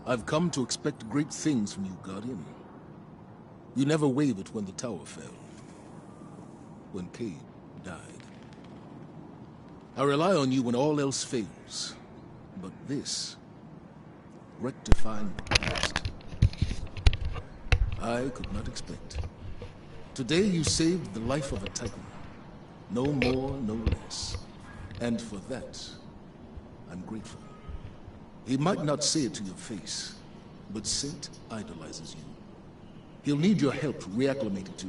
I've come to expect great things from you, Guardian. You never wavered when the tower fell. When Cayde died. I rely on you when all else fails. But this... rectifying the past... I could not expect. Today you saved the life of a Titan. No more, no less. And for that, I'm grateful. He might not say it to your face, but Saint idolizes you. He'll need your help reacclimating to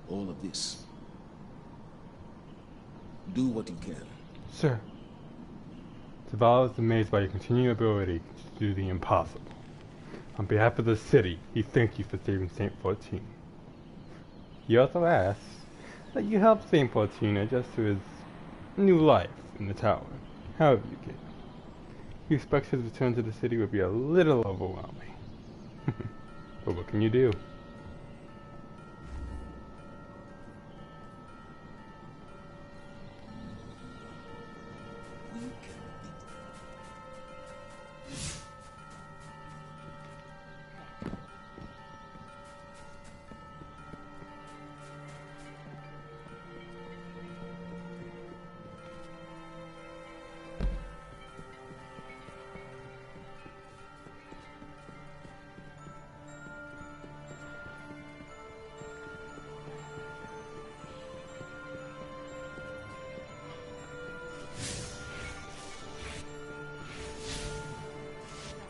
all of this. Do what you can. Sir. Zavala is amazed by your continued ability to do the impossible. On behalf of the city, he thanks you for saving Saint 14. He also asks that you help Saint 14 adjust to his new life in the tower, however you can. He expects his return to the city will be a little overwhelming. But what can you do?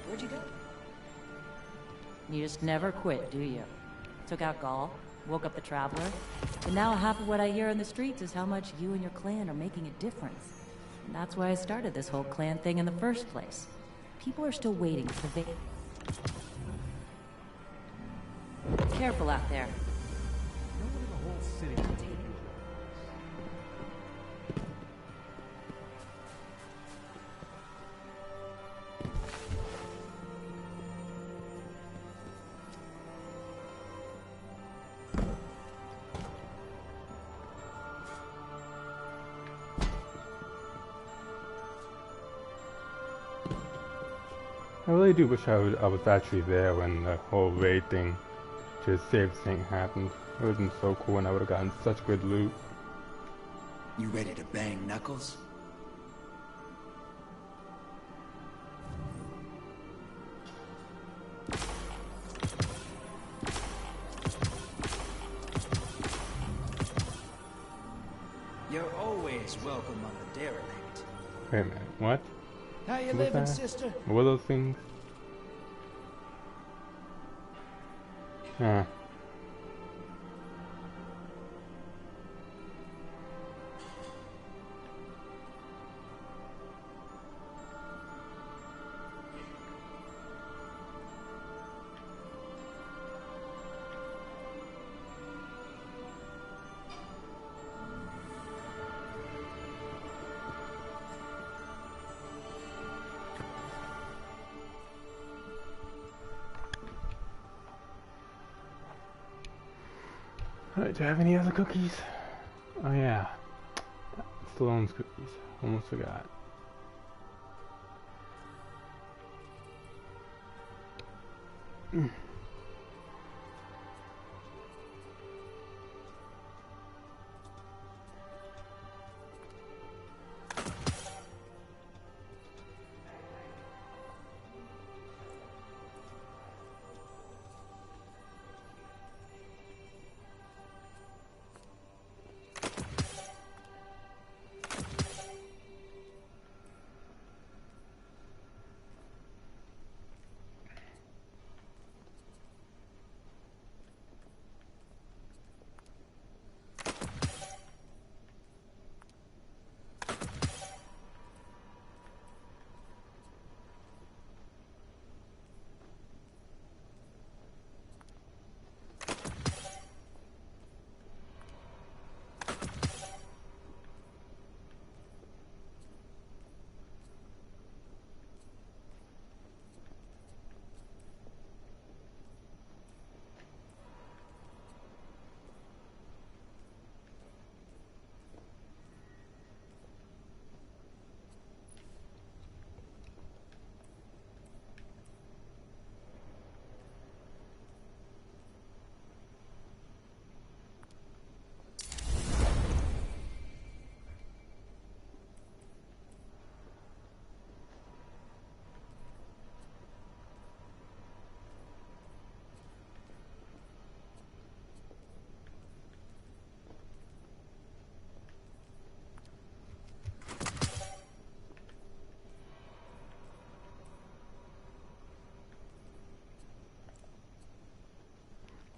Where'd you go? You just never quit, do you? Took out Gaul, woke up the Traveler, and now half of what I hear in the streets is how much you and your clan are making a difference. And that's why I started this whole clan thing in the first place. People are still waiting for the Careful out there. Nobody the whole city can take you. I really do wish I was actually there when the whole raid thing to save Saint happened. It would have been so cool and I would have gotten such good loot. You ready to bang Knuckles? You're always welcome on the derelict. Wait a minute, what? How you What was living, that? sister? What were those things? Ah. Alright, do I have any other cookies? Oh yeah. Stallone's cookies. Almost forgot.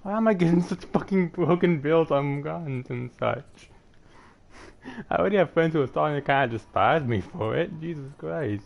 Why am I getting such fucking broken builds on guns and such? I already have friends who are starting to kind of despise me for it. Jesus Christ.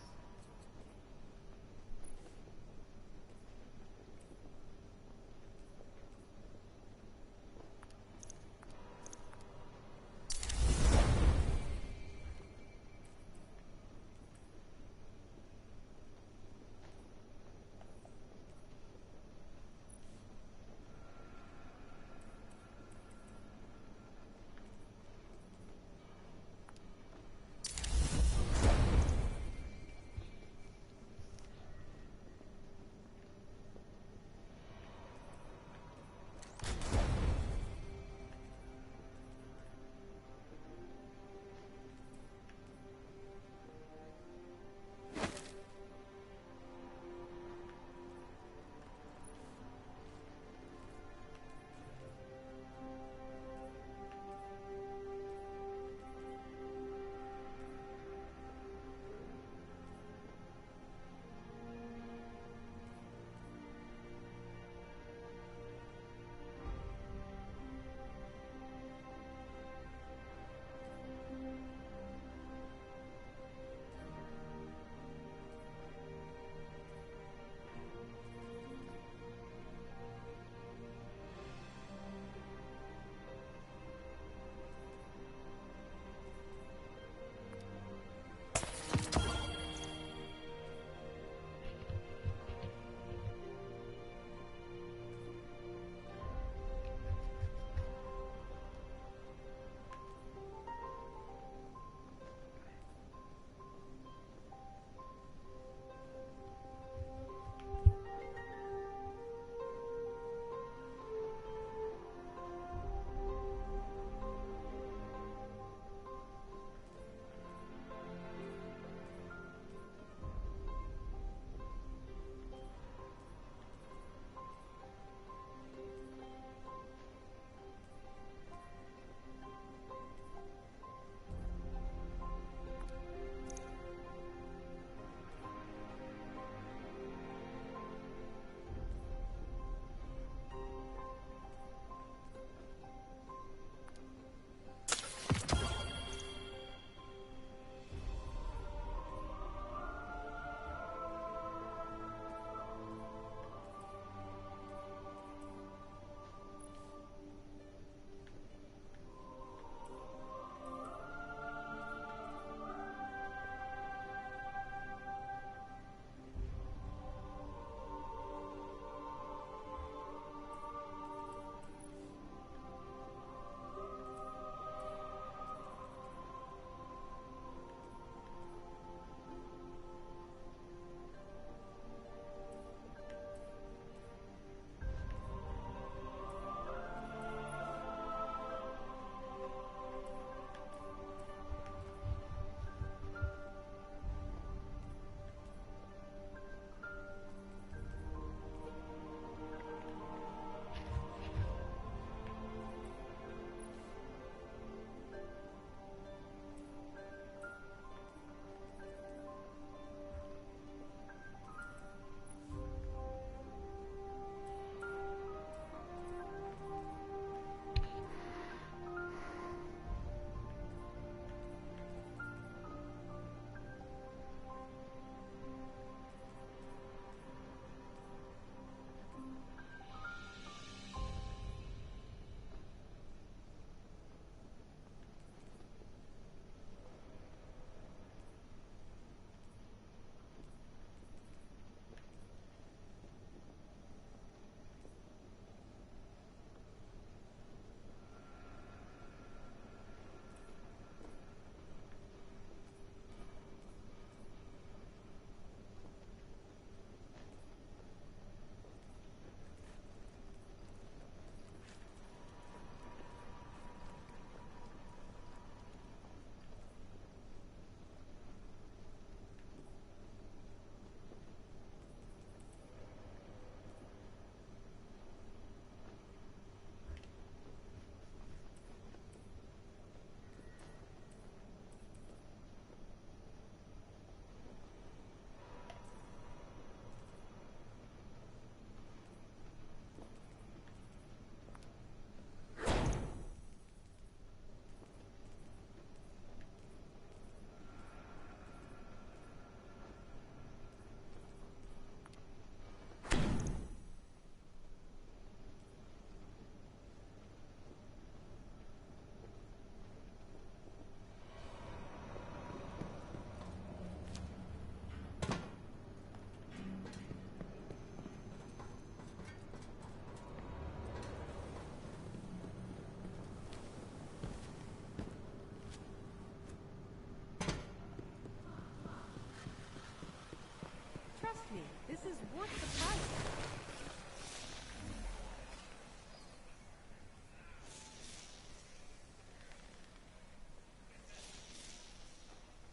What's the price?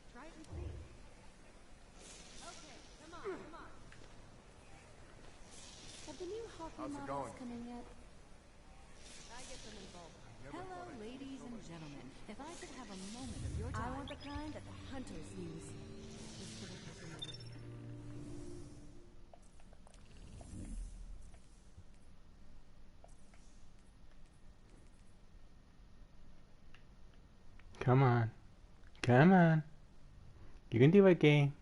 Try it and see. Okay, come on, come on. Have the new hockey models come in yet? I get them involved. Hello, ladies and gentlemen. If I could have a moment of your time... I want the kind that the hunters use. Just for the person. Come on. Come on. You can do it, game.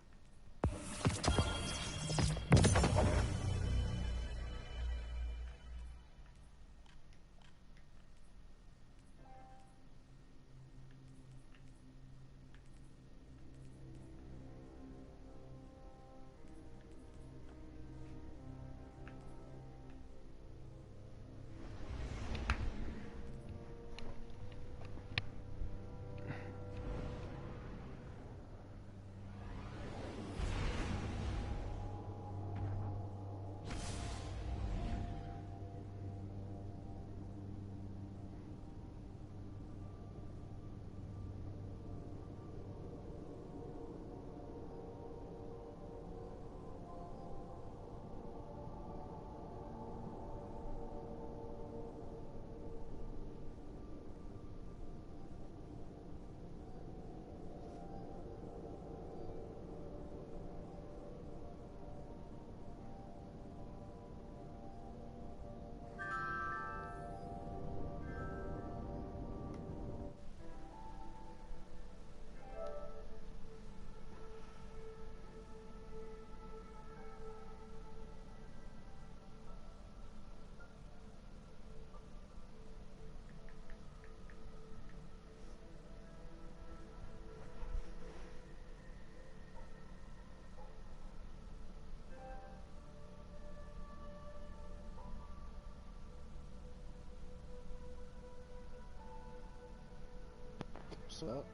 What's up?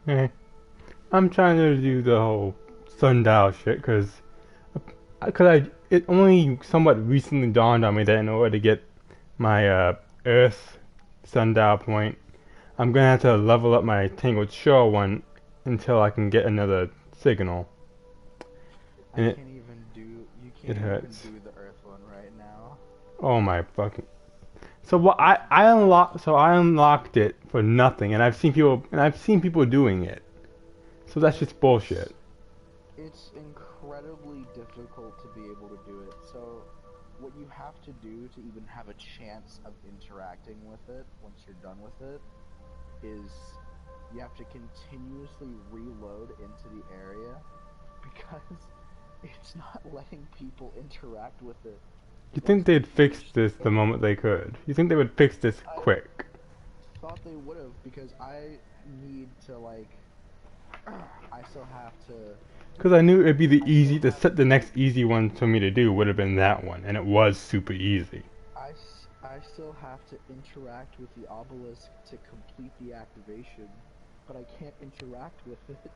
Hey. I'm trying to do the whole sundial shit, cause it only somewhat recently dawned on me that in order to get my Earth sundial point, I'm gonna have to level up my Tangled Shore one until I can get another signal. And You can't even do the Earth one right now. Oh my fucking. So what I unlocked it for nothing, and I've seen people doing it. So that's just bullshit. It's incredibly difficult to be able to do it. So what you have to do to even have a chance of interacting with it once you're done with it is you have to continuously reload into the area because it's not letting people interact with it. You think they'd fix this the moment they could? You think they would fix this quick? I thought they would have because I need to I still have to. Because I knew it'd be the next easy one for me to do would have been that one, and it was super easy. I still have to interact with the obelisk to complete the activation, but I can't interact with it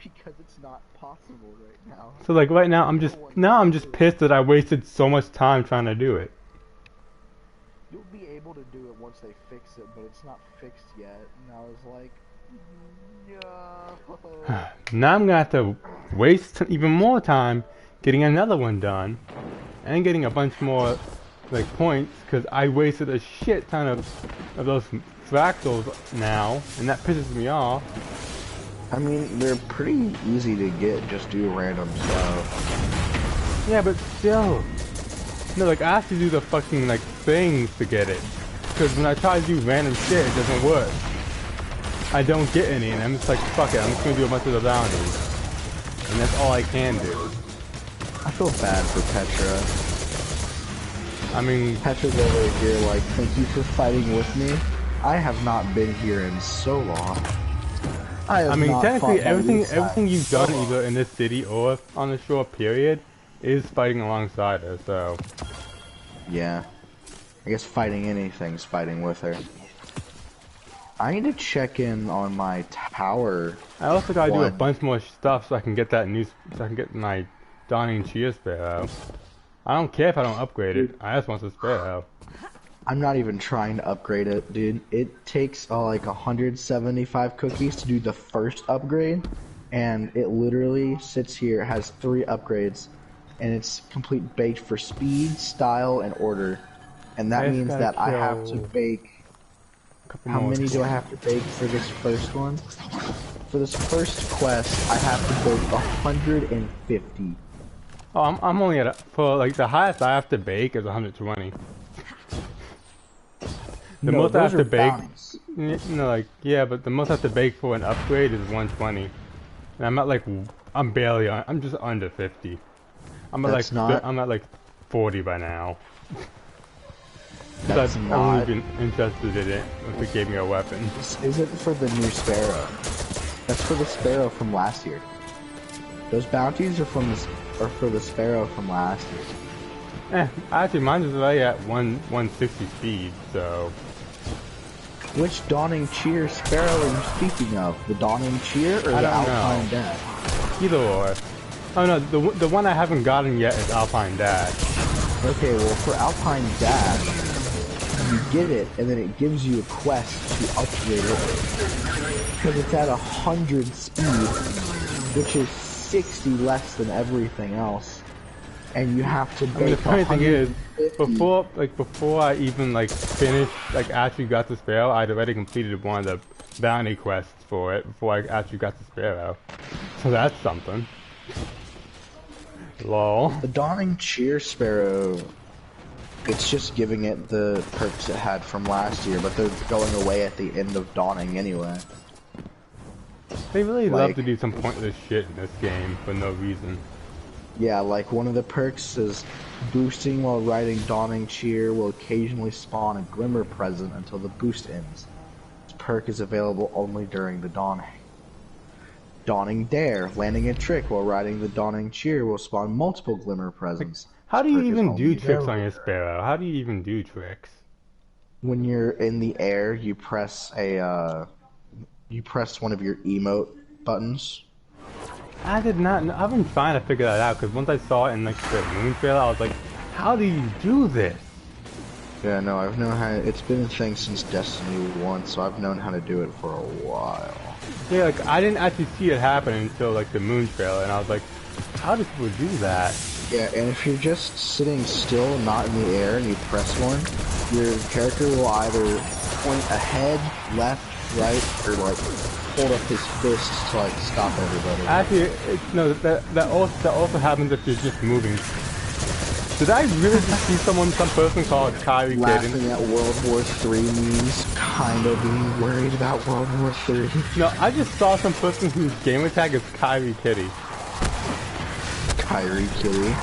because it's not possible right now. So like right now I'm just pissed that I wasted so much time trying to do it. You'll be able to do it once they fix it, but it's not fixed yet. And I was like, no. Now I'm gonna have to waste even more time getting another one done, and getting a bunch more like points because I wasted a shit ton of those fractals now, and that pisses me off. I mean, they're pretty easy to get. Just do random stuff. Yeah, but still, no, like I have to do the fucking like things to get it. Because when I try to do random shit, it doesn't work. I don't get any, and I'm just like, fuck it, I'm just gonna do a bunch of the bounties. And that's all I can do. I feel bad for Petra. I mean, Petra's over here like, thank you for fighting with me. I have not been here in so long. I mean, technically, everything you've done either in this city or on the shore, period, is fighting alongside her. So, yeah, I guess fighting anything's fighting with her. I need to check in on my tower. I also gotta do a bunch more stuff so I can get that so I can get my Dawning Chia Sparrow. I don't care if I don't upgrade it. I just want the Sparrow. I'm not even trying to upgrade it, dude. It takes like 175 cookies to do the first upgrade, and it literally sits here, has 3 upgrades, and it's complete baked for speed, style, and order. And that means that I have to bake. How many do I have to bake for this first one? For this first quest, I have to bake 150. Oh, I'm only at for like the highest I have to bake is 120. The most I have to bake, yeah, but the most I have to bake for an upgrade is 120, and I'm at like I'm barely on. I'm just under 50. I'm at like 40 by now. That's I've not. only been interested in it if it gave me a weapon. This isn't for the new Sparrow. That's for the Sparrow from last year. Those bounties are for the Sparrow from last year. Actually, mine is already at 160 speed, so. Which Dawning Cheer Sparrow are you speaking of? The Dawning Cheer or the Alpine Dash? Either or. Oh no, the one I haven't gotten yet is Alpine Dash. Okay, well for Alpine Dash, you get it and then it gives you a quest to upgrade it. Because it's at 100 speed, which is 60 less than everything else. And you have to bake. I mean, the funny thing is, before I even finished, actually got the Sparrow, I'd already completed one of the bounty quests for it before I actually got the Sparrow. So that's something. Lol. The Dawning Cheer Sparrow, it's just giving it the perks it had from last year, but they're going away at the end of Dawning anyway. They really love to do some pointless shit in this game for no reason. Yeah, like one of the perks is boosting while riding Dawning Cheer will occasionally spawn a Glimmer present until the boost ends. This perk is available only during the Dawning. Dawning Dare, landing a trick while riding the Dawning Cheer will spawn multiple Glimmer presents. How do you even do tricks on your Sparrow? How do you even do tricks? When you're in the air, you press one of your emote buttons. I did not know. I've been trying to figure that out because once I saw it in the Moon trailer, I was like, how do you do this? Yeah, no, I've known how. It's been a thing since Destiny 1, so I've known how to do it for a while. Yeah, I didn't actually see it happen until the Moon trailer, and I was like, how do people do that? Yeah, and if you're just sitting still, not in the air, and you press one, your character will either point ahead, left, right, or hold up his fists to stop everybody. Actually, that also happens if you're just moving. Did I really just see some person called Kyrie laughing Kitten? at World War III memes, kind of being worried about World War III. No, I just saw some person whose gamer tag is Kyrie Kitty. Kyrie Kitty.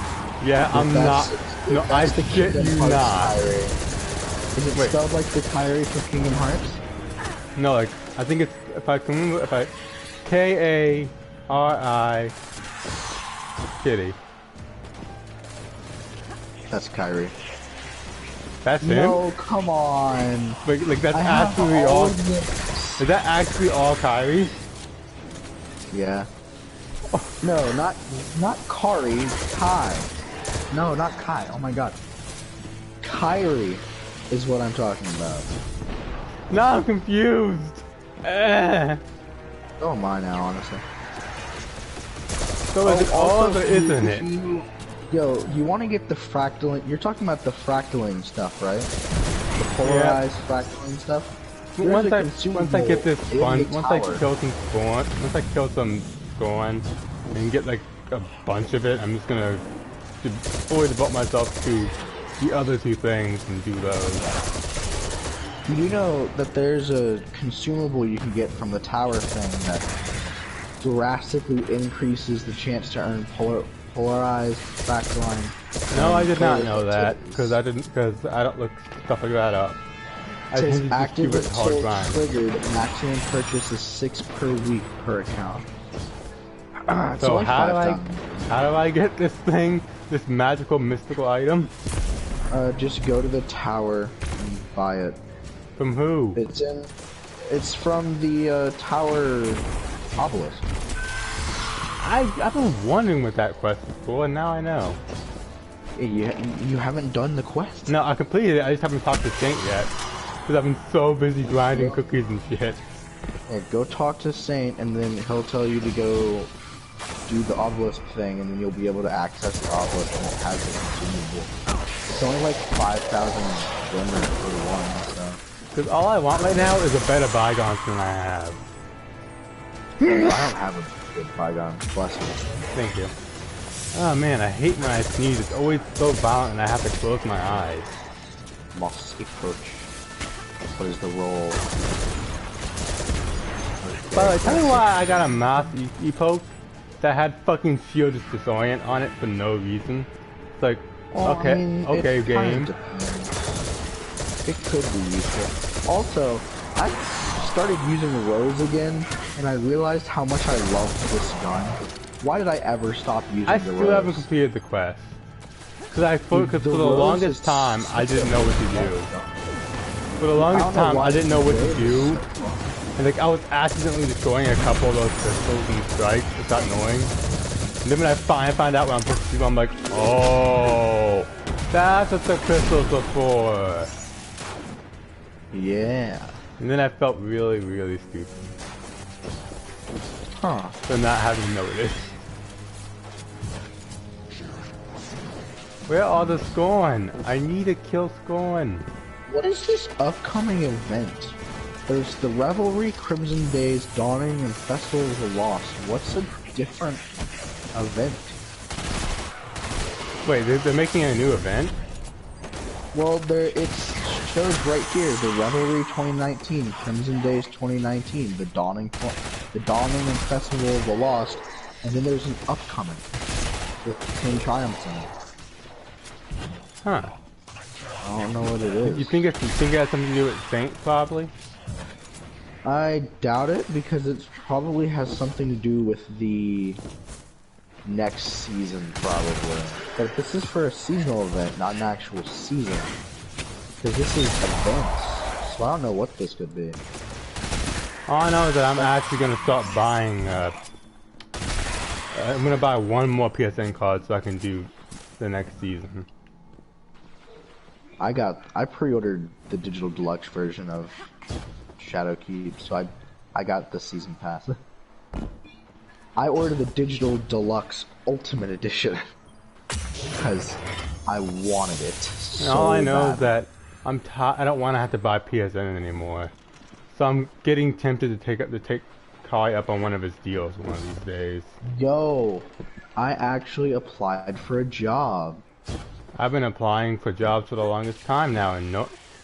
Yeah, I'm not. No, I shit you not. Kyrie. Is it spelled like the Kyrie from Kingdom Hearts? No, I think it's K-A-R-I Kitty. That's Kyrie. That's him? No, come on. That's actually all. Is that actually all Kyrie? Yeah. No, not Kari. Kai. No, not Kai. Oh my god. Kyrie is what I'm talking about. Now I'm confused. Oh my now, honestly. So is it all or isn't it? Yo, you want to get the fractaling? You're talking about the fractaling stuff, right? The polarized fractaling stuff. Once I get this fun, once I kill some spawn and get a bunch of it, I'm just gonna fully devote myself to the other two things and do those. You do know that there's a consumable you can get from the tower thing that drastically increases the chance to earn polarized fractaling. No, I did not know that because I don't look stuff like that up. It says active until triggered. Maximum purchase is 6 per week per account. So how do I get this thing, this magical mystical item? Just go to the tower and buy it. From who? It's from the tower obelisk. I've been wondering what that quest is for, and now I know. You haven't done the quest. No, I completed it. I just haven't talked to Saint yet. Because I've been so busy grinding cookies and shit. Yeah, go talk to Saint, and then he'll tell you to go do the obelisk thing, and then you'll be able to access the obelisk, and it has a consumable. It's only like 5,000 glimmer for one, so. Because all I want right now is a better Bygones than I have. I don't have a good Bygones, bless you. Thank you. Oh man, I hate when I sneeze. It's always so violent and I have to close my eyes. Mossy Perch. What is the roll? By the way, tell me why I got a mouse epoch that had fucking Shield Disorient on it for no reason. It's like, well, okay, I mean, okay, game. It could be useful. Also, I started using Rose again, and I realized how much I loved this gun. Why did I ever stop using the Rose? I still haven't completed the quest. Because for the longest time, I didn't know what to do. For the longest time, I didn't know what to do. And like, I was accidentally destroying a couple of those crystals and strikes. It's that annoying. And then when I finally find out what I'm supposed to do, I'm like, oh, that's what the crystals are for. Yeah. And then I felt really, really stupid. Huh. For not having noticed. Where are the Scorn? I need to kill Scorn. What is this upcoming event? There's the Revelry, Crimson Days, Dawning, and Festival of the Lost. What's a different event? Wait, they're making a new event? Well, it shows right here, the Revelry 2019, Crimson Days 2019, the Dawning and Festival of the Lost, and then there's an upcoming with King Triumphs in it. Huh. I don't know what it is. You think it has something to do with Saint, probably? I doubt it, because it probably has something to do with the next season, probably. But if this is for a seasonal event, not an actual season, because this is events, so I don't know what this could be. All I know is that I'm actually gonna start buying. I'm gonna buy one more PSN card so I can do the next season. I pre-ordered the digital deluxe version of Shadowkeep, so I got the season pass. I ordered the digital deluxe ultimate edition because I wanted it so all I know bad. is that I don't want to have to buy PSN anymore, so I'm getting tempted to take Kai up on one of his deals one of these days. Yo, I actually applied for a job. I've been applying for jobs for the longest time now, and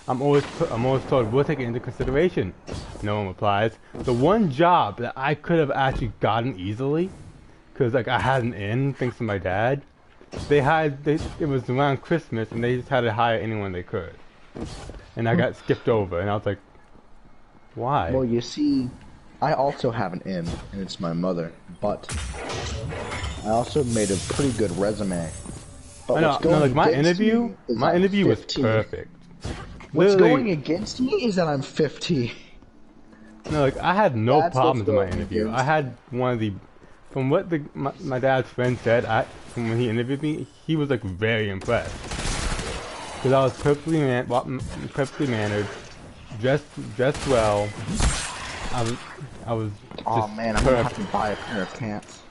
I'm always told we'll take it into consideration. No one replies. The one job that I could have actually gotten easily, because like I had an in thanks to my dad. It was around Christmas, and they just had to hire anyone they could, and I got skipped over, and I was like, why? Well, you see, I also have an in, and it's my mother, but I also made a pretty good resume. But I know, like my interview was perfect. What's Literally, going against me is that I'm 15. No, like I had no That's problems in my what's interview. going I had one of the, from what my dad's friend said, from when he interviewed me, he was like very impressed because I was perfectly mannered, dressed well. I was. Oh just man, I'm gonna have to buy a pair of pants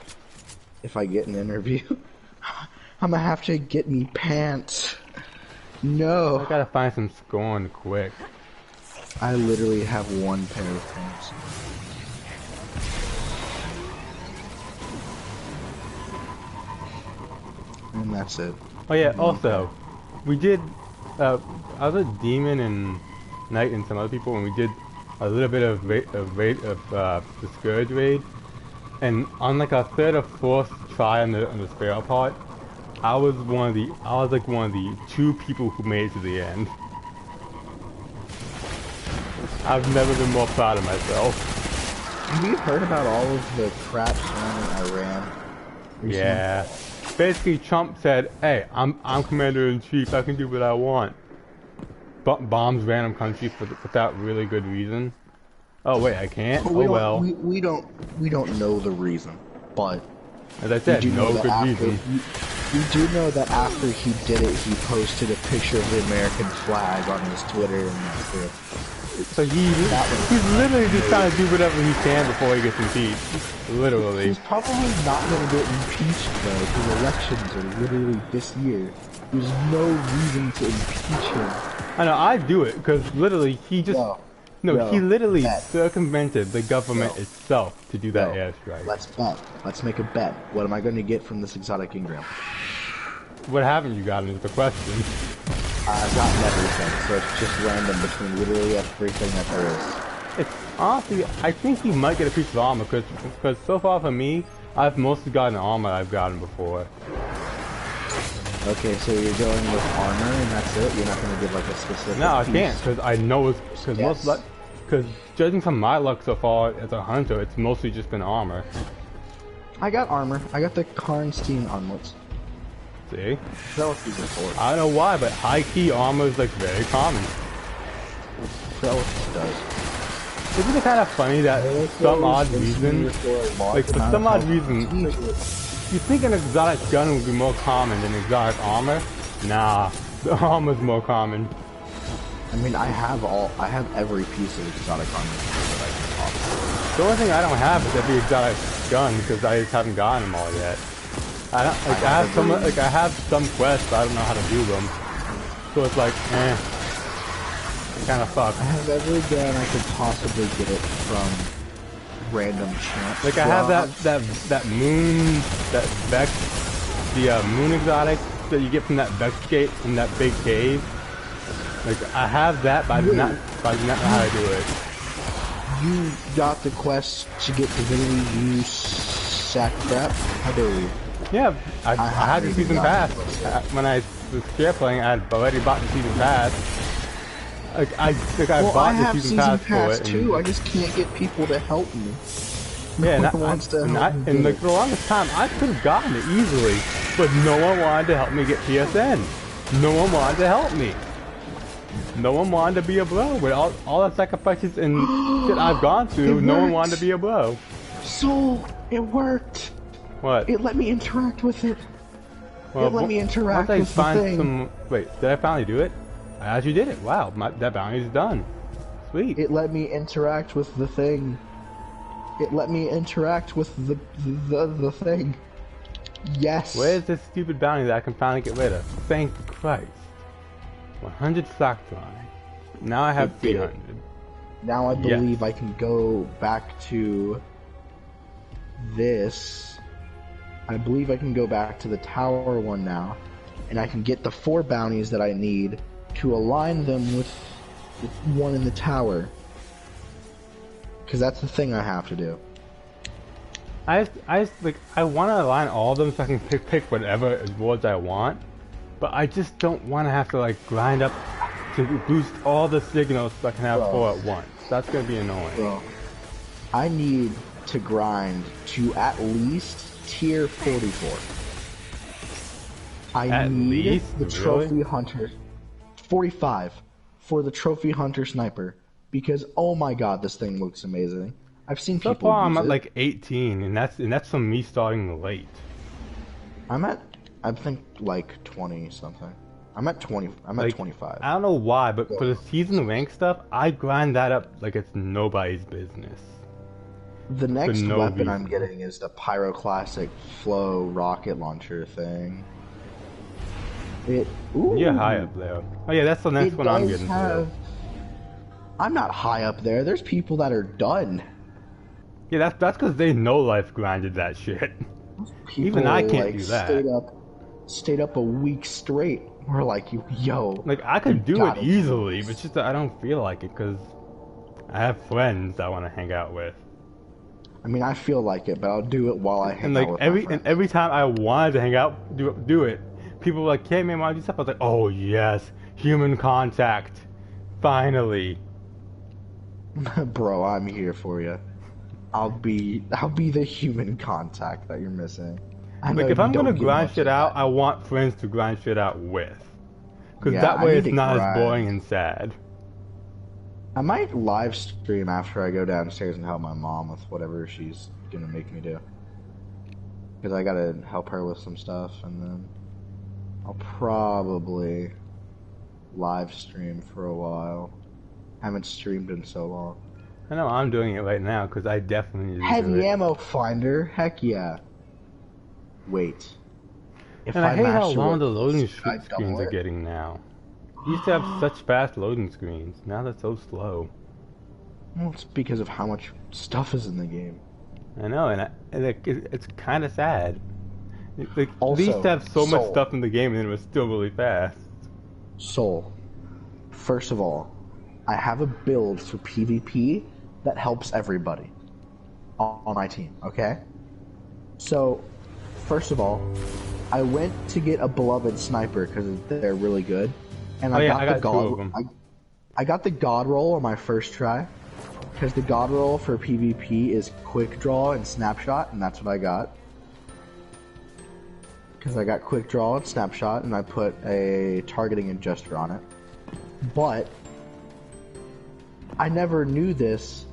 if I get an interview. I'm gonna have to get me pants. No. I gotta find some Scorn quick. I literally have one pair of pants. And that's it. Oh yeah, also, we did, I was a demon and knight and some other people, and we did a little bit of the Scourge raid, and on like a third or fourth try on the Sparrow part, I was like one of the 2 people who made it to the end. I've never been more proud of myself. Have you heard about all of the crap surrounding Iran recently? Yeah. Basically, Trump said, "Hey, I'm commander-in-chief. I can do what I want." But bombs random countries without really good reason. Oh wait, I can't. But we don't know the reason, but as I said, did you no know good that reason. We do know that after he did it, he posted a picture of the American flag on his Twitter and that's it. So he's literally just trying to do whatever he can before he gets impeached. Literally. He's probably not going to get impeached though, because elections are literally this year. There's no reason to impeach him. I know, I do it, because literally he just... No, he literally circumvented the government itself to do that airstrike. Let's bet. Let's make a bet. What am I going to get from this exotic engram? What haven't you gotten is the question. I've gotten everything, so it's just random between literally everything that there is. It's honestly, I think you might get a piece of armor, because so far for me, I've mostly gotten armor I've gotten before. Okay, so you're going with armor and that's it? You're not going to give like a specific No, I piece? can't, because I know it's... Because judging from my luck so far as a hunter, it's mostly just been armor. I got armor. I got the Karnstein armlets. See? That was these are for. I don't know why, but high-key armor is like very common. That what does. Isn't it kind of funny that some odd reason, like for some odd reason, like, you think an exotic gun would be more common than exotic armor? Nah, the armor's more common. I mean, I have every piece of exotic armor that I can offer. The only thing I don't have is every exotic gun because I just haven't gotten them all yet. I have some quests, but I don't know how to do them. So it's like, kind of sucks. I have every gun I could possibly get it from random chance. Like I have that moon, that Vex, the moon exotic that you get from that Vex gate in that big cave. Like I have that, but I do not know how to do it. You got the quest to get Divinity Use Sack Crap? How dare you? Yeah, I had the season pass. When I was share playing, I had already bought the season pass. I bought the season pass for it. Too. I just can't get people to help me. Yeah, and like for the longest time, I could have gotten it easily, but no one wanted to help me get PSN. No one wanted to help me. No one wanted to be a bro. With all the sacrifices and shit I've gone through, no one wanted to be a bro. So it worked. What? It let me interact with it. Well, it let me interact with the thing. Wait, did I finally do it? I actually did it. Wow, that bounty's done. Sweet. It let me interact with the thing. It let me interact with the thing. Yes. Where's this stupid bounty that I can finally get rid of? Thank Christ. 100 Slacktron. Now I have 300. Now I believe I can go back to this. I believe I can go back to the tower one now, and I can get the 4 bounties that I need to align them with the one in the tower. Because that's the thing I have to do. I want to align all of them so I can pick whatever rewards I want, but I just don't want to have to like grind up to boost all the signals so I can have 4 at once. That's gonna be annoying. Bro, I need to grind to at least tier 44. I need the trophy hunter 45 for the trophy hunter sniper because oh my god, this thing looks amazing. I've seen people so far use I'm at it. like 18, and that's from me starting late. I think like 20 something. I'm at 20. I'm at 25. I don't know why, but for the season rank stuff, I grind that up like it's nobody's business. The next weapon I'm getting is the Pyroclastic Flow rocket launcher thing. You're high up there. Oh yeah, that's the next one I'm getting to. I'm not high up there. There's people that are done. Yeah, that's because they know life grinded that shit. People even I can't do that. Stayed up a week straight. We're like, yo. Like I could do it easily, but just that I don't feel like it because I have friends I want to hang out with. I mean, I feel like it, but I'll do it while I hang out with my friends. And every time I wanted to hang out, do it. People were like, "Hey man, why do you stuff?" I was like, "Oh yes, human contact, finally." Bro, I'm here for you. I'll be the human contact that you're missing. Like if I'm gonna grind shit out, I want friends to grind shit out with, because that way it's not as boring and sad. I might live stream after I go downstairs and help my mom with whatever she's gonna make me do. because I gotta help her with some stuff, and then I'll probably live stream for a while. Haven't streamed in so long. I know I'm doing it right now because I definitely need to do Heavy it. ammo finder, heck yeah. Wait. If And I hate how master long what the loading should I screens double are it? getting now. We used to have such fast loading screens. Now they're so slow. Well, it's because of how much stuff is in the game. I know, and it's kind of sad. Like, Also, we used to have so much Soul. stuff in the game and it was still really fast. Soul. First of all, I have a build for PvP that helps everybody on my team, okay? So, first of all, I went to get a beloved sniper because they're really good, and I got the two of god. them. I got the god roll on my first try because the god roll for PvP is quick draw and snapshot, and that's what I got. Because I got quick draw and snapshot, and I put a targeting adjuster on it. But I never knew this,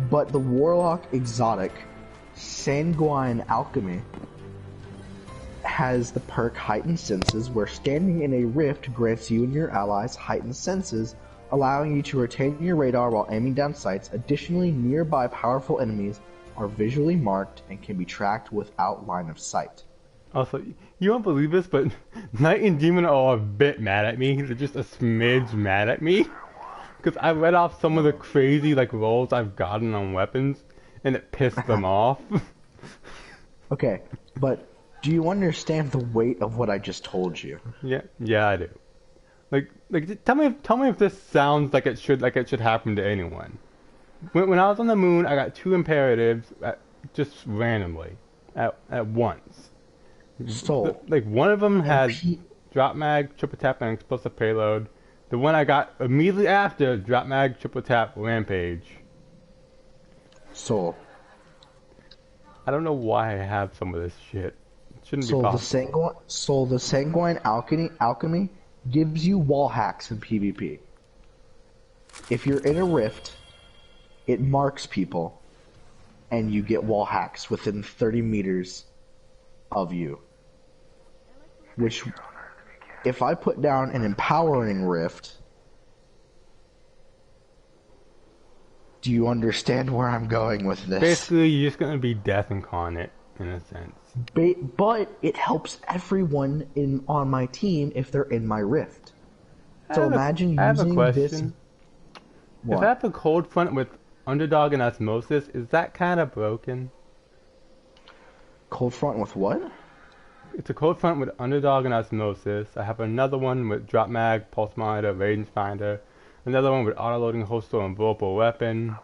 but the Warlock exotic Sanguine Alchemy has the perk Heightened Senses, where standing in a rift grants you and your allies heightened senses, allowing you to retain your radar while aiming down sights. Additionally, nearby powerful enemies are visually marked and can be tracked without line of sight. Also, you won't believe this, but Knight and Demon are a bit mad at me. They're just a smidge mad at me. Because I read off some of the crazy rolls I've gotten on weapons, and it pissed them off. Okay, but do you understand the weight of what I just told you? Yeah, I do. Like, tell me if this sounds like it should happen to anyone. When I was on the moon, I got 2 imperatives just randomly at once. So, Like, one of them had drop mag, triple tap, and explosive payload. The one I got immediately after, drop mag, triple tap, rampage. so I don't know why I have some of this shit. It shouldn't be possible. the Sanguine Alchemy gives you wall hacks in PvP. If you're in a rift, it marks people, and you get wall hacks within 30 meters of you. Which, if I put down an empowering rift, do you understand where I'm going with this? Basically, you're just gonna be death incarnate, in a sense. But it helps everyone on my team if they're in my rift. So imagine I have a using question. this. If I have a cold front with underdog and osmosis, is that kind of broken? Cold front with what? It's a cold front with underdog and osmosis. I have another one with drop mag, pulse monitor, rangefinder. Another one with auto-loading holster and vulnerable weapon.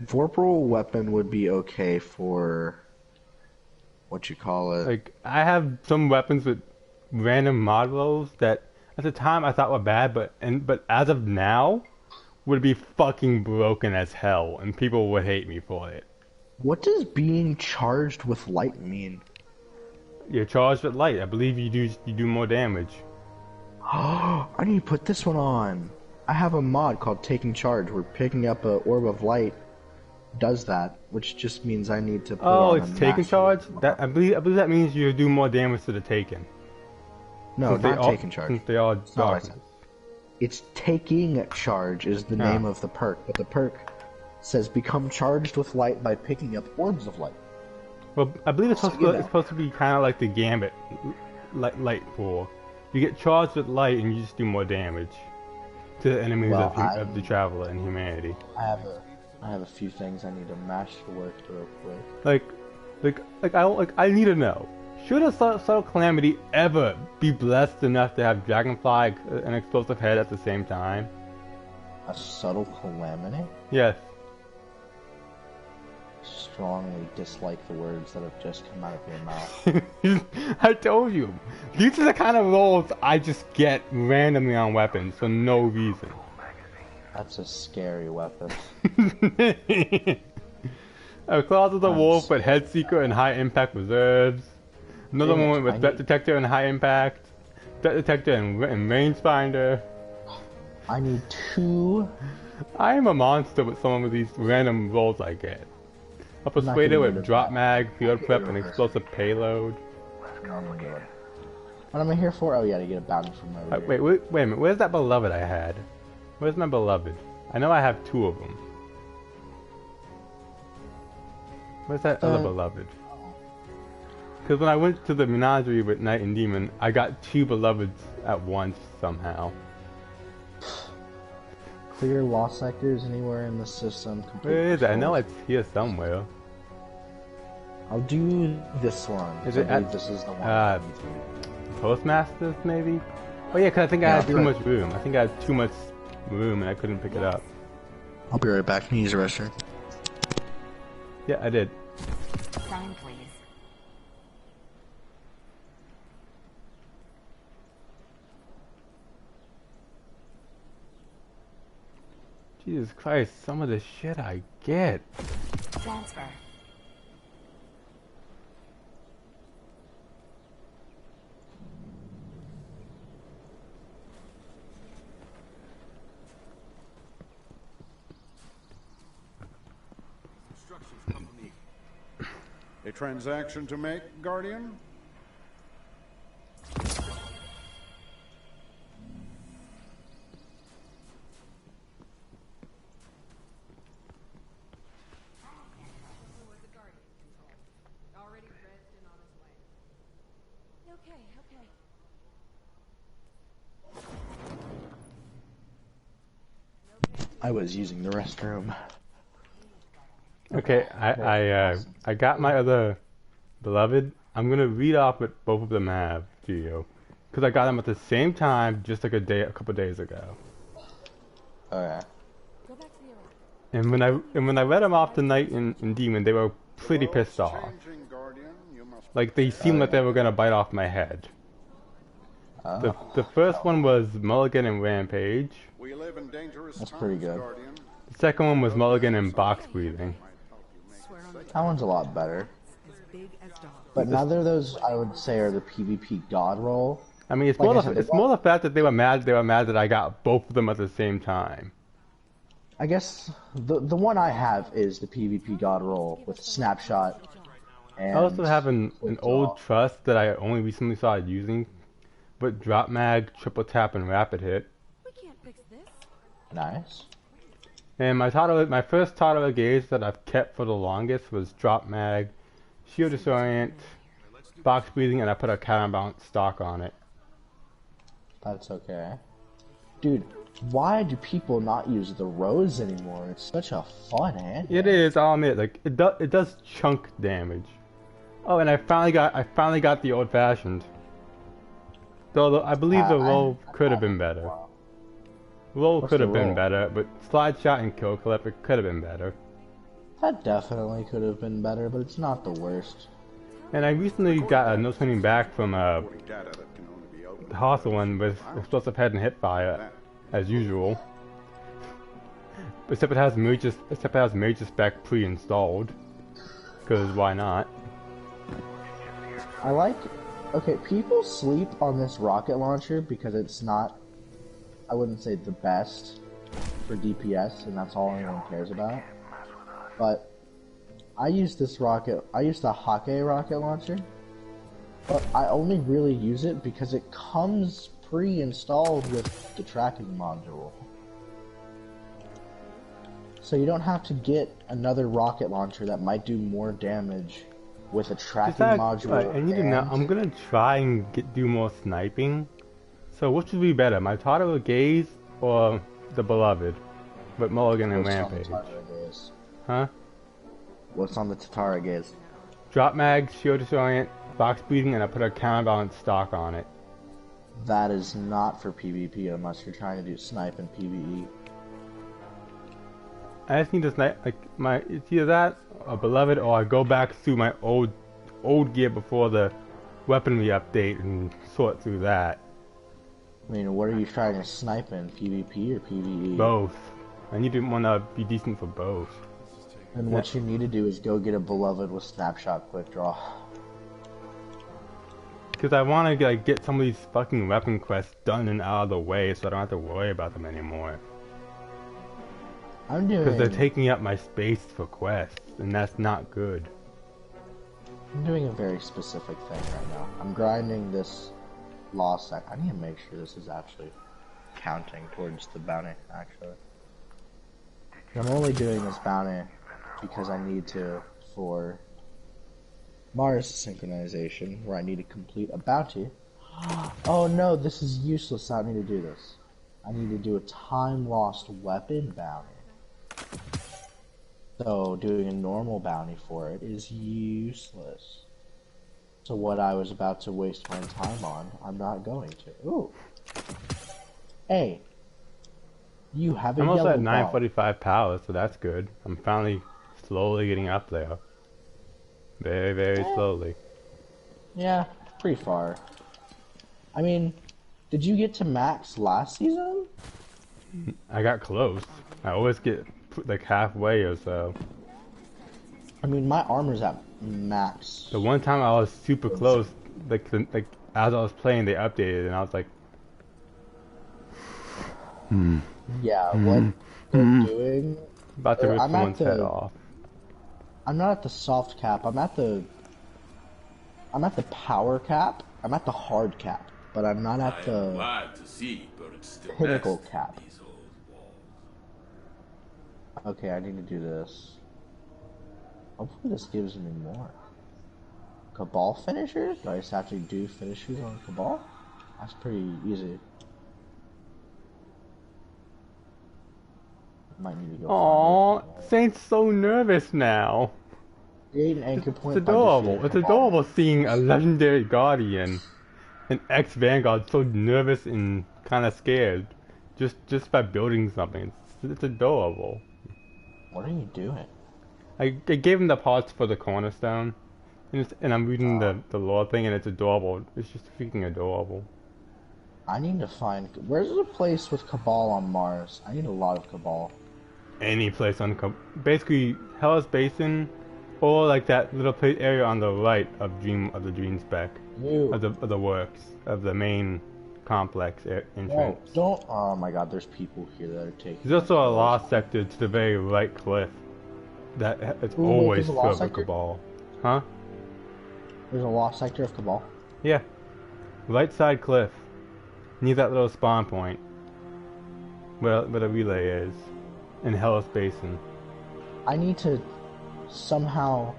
Vorpal weapon would be okay for what you call it. Like, I have some weapons with random mod rolls that at the time I thought were bad, but as of now would be fucking broken as hell, and people would hate me for it. What does being charged with light mean? You're charged with light. I believe you do more damage. I need to put this one on. I have a mod called Taking Charge where picking up a orb of light does that, which just means I need to put on it's a taken massive charge? amount. That I believe that means you do more damage to the taken. No, Since they not all- Taking Charge. Since they all Not what I dark. said. It's Taking Charge is the Yeah. name of the perk, but the perk says become charged with light by picking up orbs of light. Well, I believe it's So, supposed, you to, know. it's supposed to be kind of like the Gambit light pool. You get charged with light and you just do more damage to the enemies Well, of the Traveler and humanity. I have a few things I need to mash to work real quick. I need to know. Should a subtle calamity ever be blessed enough to have Dragonfly and Explosive Head at the same time? A subtle calamity? Yes. Strongly dislike the words that have just come out of your mouth. I told you. These are the kind of rolls I just get randomly on weapons for no reason. That's a scary weapon. A Claws of the Wolf with Head Seeker and High Impact Reserves. Another Damn it, one with Threat Detector and High Impact. Threat Detector and Rangefinder. I need 2. I am a monster with some of these random rolls I get. A I'm not persuader gonna with get drop it. mag, field prep, and explosive payload. What am I here for? Oh yeah, to get a bounty from over here. Wait a minute. Where's that beloved I had? Where's my beloved? I know I have 2 of them. Where's that other beloved? Because when I went to the menagerie with Knight and Demon, I got 2 beloveds at once somehow. Clear lost sectors anywhere in the system. Where is it? I know it's here somewhere. I'll do this one. Is I it believe at- this is the one. Postmasters, maybe? Oh yeah, because I think I Yeah, had I'll be too right- much room. I think I had too much room and I couldn't pick it up. I'll be right back. Can you use the restroom? Yeah, I did. Sign, please. Jesus Christ, some of the shit I get. Transfer. Instructions come from me. A transaction to make, Guardian? Okay. I was using the restroom. Okay, I got my other beloved. I'm gonna read off what both of them have to you, because I got them at the same time, just like a couple days ago. Okay. Go back to the Iraq. And when I read them off tonight in Demon, they were pretty pissed off. Changing, Guardian. You must Like they seemed like they were gonna bite off my head. The first one was Mulligan and Rampage. We live in dangerous That's times, pretty good. Guardian. The second one was Mulligan and Box Breathing. That one's a lot better. But neither of those, I would say, are the PvP god roll. I mean, it's Like more I the, said, it's more the fact that they were mad. They were mad that I got both of them at the same time. I guess the one I have is the PvP god roll with snapshot. And I also have an withdraw. old trust that I only recently started using, with drop mag, triple tap, and rapid hit. We can't fix this. Nice. And my first Toddler Gaze that I've kept for the longest was drop mag, shield disorient, box breathing, and I put a counterbalance stock on it. That's okay. Dude, why do people not use the rose anymore? It's such a fun hand. It is, I'll admit, like it does chunk damage. Oh, and I finally got the old fashioned. Though I believe the roll could have been better. Roll What's could the have been roll? better, but slide shot and kill clip, it could have been better. That definitely could have been better, but it's not the worst. And I recently got a no turning back from Data that can only be opened. the Hawthorne with explosive head and hip fire, as usual. Except it has major spec pre-installed. Because why not? I like... Okay, people sleep on this rocket launcher because it's not... I wouldn't say the best for DPS, and that's all anyone cares about. But I use this rocket... I use the Hake rocket launcher. But I only really use it because it comes pre-installed with the tracking module. So you don't have to get another rocket launcher that might do more damage with a tracking module. I need to know. I'm gonna try and do more sniping. So which would be better, my Toddler Gaze or the Beloved, with Mulligan and What's on the Rampage? Tatara Gaze? Huh? What's on the Tatara Gaze? Drop mag, shield disorient, box breathing, and I put a counterbalance stock on it. That is not for PvP unless you're trying to do snipe and PvE. I just need to snipe, like, it's either that, or Beloved, or I go back through my old gear before the weaponry update and sort through that. I mean, what are you trying to snipe in? PvP or PvE? Both. I need to want to be decent for both. And what you need to do is go get a Beloved with snapshot quick draw. Because I want to get some of these fucking weapon quests done and out of the way so I don't have to worry about them anymore. I'm Because they're doing taking up my space for quests, and that's not good. I'm doing a very specific thing right now. I'm grinding this lost sec. I need to make sure this is actually counting towards the bounty, actually. I'm only doing this bounty because I need to for Mars synchronization, where I need to complete a bounty. Oh no, this is useless. I don't need to do this. I need to do a time lost weapon bounty. So doing a normal bounty for it is useless. So what I was about to waste my time on, I'm not going to. Ooh. Hey. You have a I'm also yellow at ball. 945 power, so that's good. I'm finally slowly getting up there. Very, very slowly. Yeah, pretty far. I mean, did you get to max last season? I got close. I always get like halfway or so. I mean, my armor's at max. The one time I was super close, like as I was playing, they updated, and I was like, Yeah, what they're doing... about to rip I'm at someone's head off. I'm not at the soft cap, I'm at the power cap, I'm at the hard cap, but I'm not at the glad to see, but it's still pinnacle best cap. these old walls. Okay, I need to do this. Hopefully this gives me more. Cabal finishers? Do I just have to do finishers on Cabal? That's pretty easy. Might need to go. Aww, Saint's so nervous now. Create an anchor point. It's by adorable. defeating It's Cabal. adorable seeing a legendary guardian, an ex-Vanguard, so nervous and kind of scared, just by building something. It's adorable. What are you doing? I gave him the parts for the cornerstone, and I'm reading the lore thing, and it's adorable. It's just freaking adorable. I need to find. Where's the place with Cabal on Mars? I need a lot of Cabal. Any place on basically Hellas Basin, or like that little place area on the right of the Dream Spec, of the works of the main complex entrance. No, don't. Oh my God, there's people here that are taking. There's also a lost sector to the very right cliff that it's Ooh, always there's a filled lost with sector? Cabal. Huh? There's a lost sector of Cabal. Yeah. Right side cliff. Near that little spawn point. Where the relay is. In Hellas Basin. I need to somehow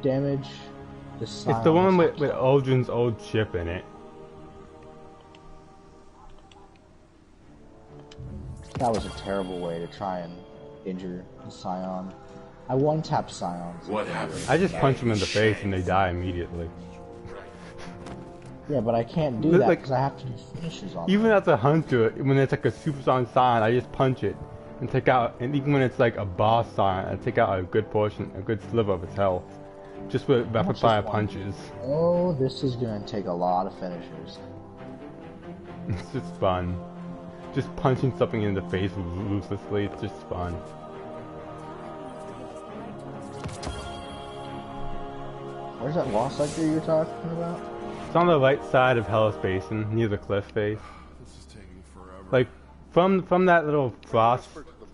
damage the sign. It's the one with Aldrin's old ship in it. That was a terrible way to try and injure the Scion. I one-tap Scions. What happened? I just punch them in the face and they die immediately. Yeah, but I can't do Look that like- because I have to do finishes on Even them. as a hunter, when it's like a super sonic sign, I just punch it and take out. And even when it's like a boss sign, I take out a good portion, a good sliver of its health, just with rapid fire punches. Oh, this is gonna take a lot of finishers. It's just fun. Just punching something in the face ruthlessly, it's just fun. Where's that lost sector you're talking about? It's on the right side of Hellas Basin, near the cliff face. This is taking forever. Like from that little frost,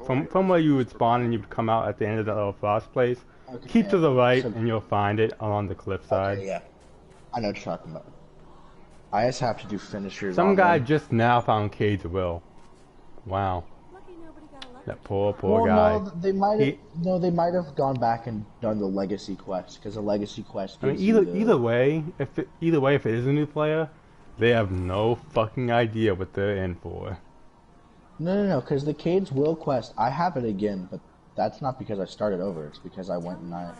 from where you would spawn and you would come out at the end of that little frost place. Okay, Keep to the right so- and you'll find it along the cliff side. Okay, yeah. I know what you're talking about. I just have to do finishers Some on guy them. just now found Cade's will. Wow, Lucky nobody got electrocuted. that poor Well, guy. no, they might have gone back and done the legacy quest because the legacy quest. I mean, gives you either way, if it is a new player, they have no fucking idea what they're in for. No, because the Cade's Will quest, I have it again, but that's not because I started over. It's because I went and I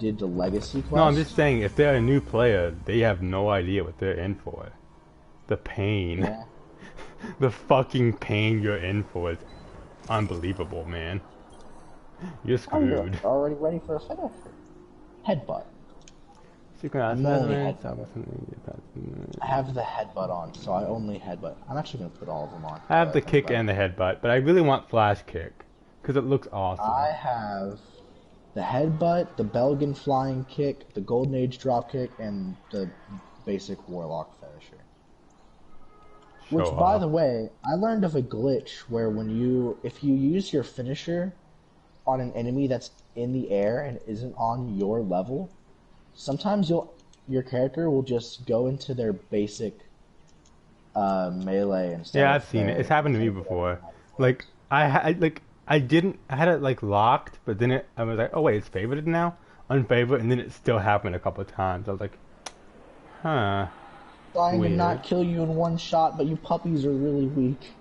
did the legacy quest. No, I'm just saying, if they're a new player, they have no idea what they're in for. The pain. Yeah. The fucking pain you're in for is unbelievable, man. You're screwed. I'm already ready for a finisher. Headbutt. Synchronized only movement, I have the headbutt on, so I only headbutt. I'm actually going to put all of them on. I have the kick and the headbutt, but I really want flash kick because it looks awesome. I have the headbutt, the Belgian flying kick, the Golden Age drop kick, and the basic Warlock finisher. Which, Show by off. the way, I learned of a glitch where if you use your finisher on an enemy that's in the air and isn't on your level, sometimes your character will just go into their basic melee instead. Yeah, I've seen it. It's happened to me before. Like I had it like locked, but then I was like, oh wait, it's favorited now, unfavored, and then it still happened a couple of times. I was like, huh. Trying to Weird. not kill you in one shot, but you puppies are really weak.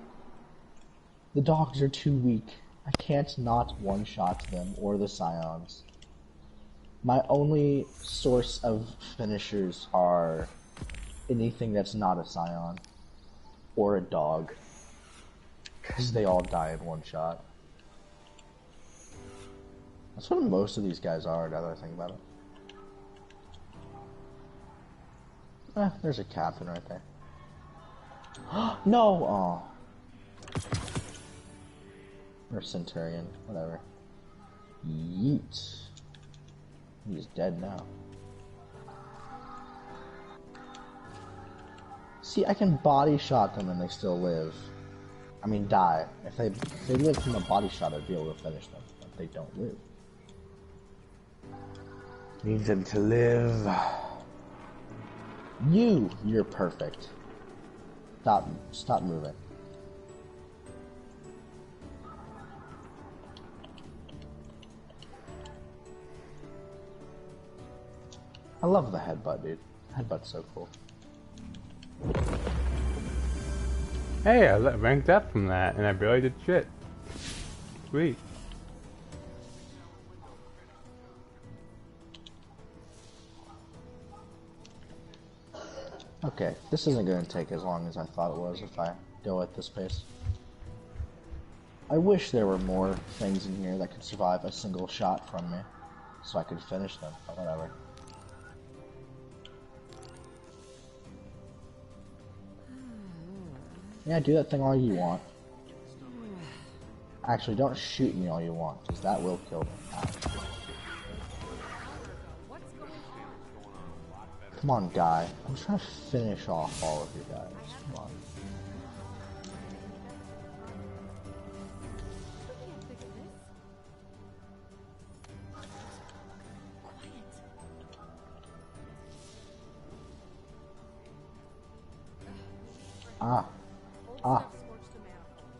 The dogs are too weak. I can't not one-shot them or the scions. My only source of finishers are anything that's not a scion or a dog, because they all die in one shot. That's what most of these guys are, now that I think about it. There's a captain right there. No! Aw. Or Centurion, whatever. Yeet. He's dead now. See, I can body shot them and they still live. I mean, die. If they live from a body shot, I'd be able to finish them. But they don't live. Need them to live. You're perfect. Stop moving. I love the headbutt, dude. Headbutt's so cool. Hey, I ranked up from that, and I barely did shit. Sweet. Okay, this isn't going to take as long as I thought it was if I go at this pace. I wish there were more things in here that could survive a single shot from me, so I could finish them, but whatever. Yeah, do that thing all you want. Actually, don't shoot me all you want, because that will kill me. Ow. Come on, guy. I'm trying to finish off all of you guys. Come on.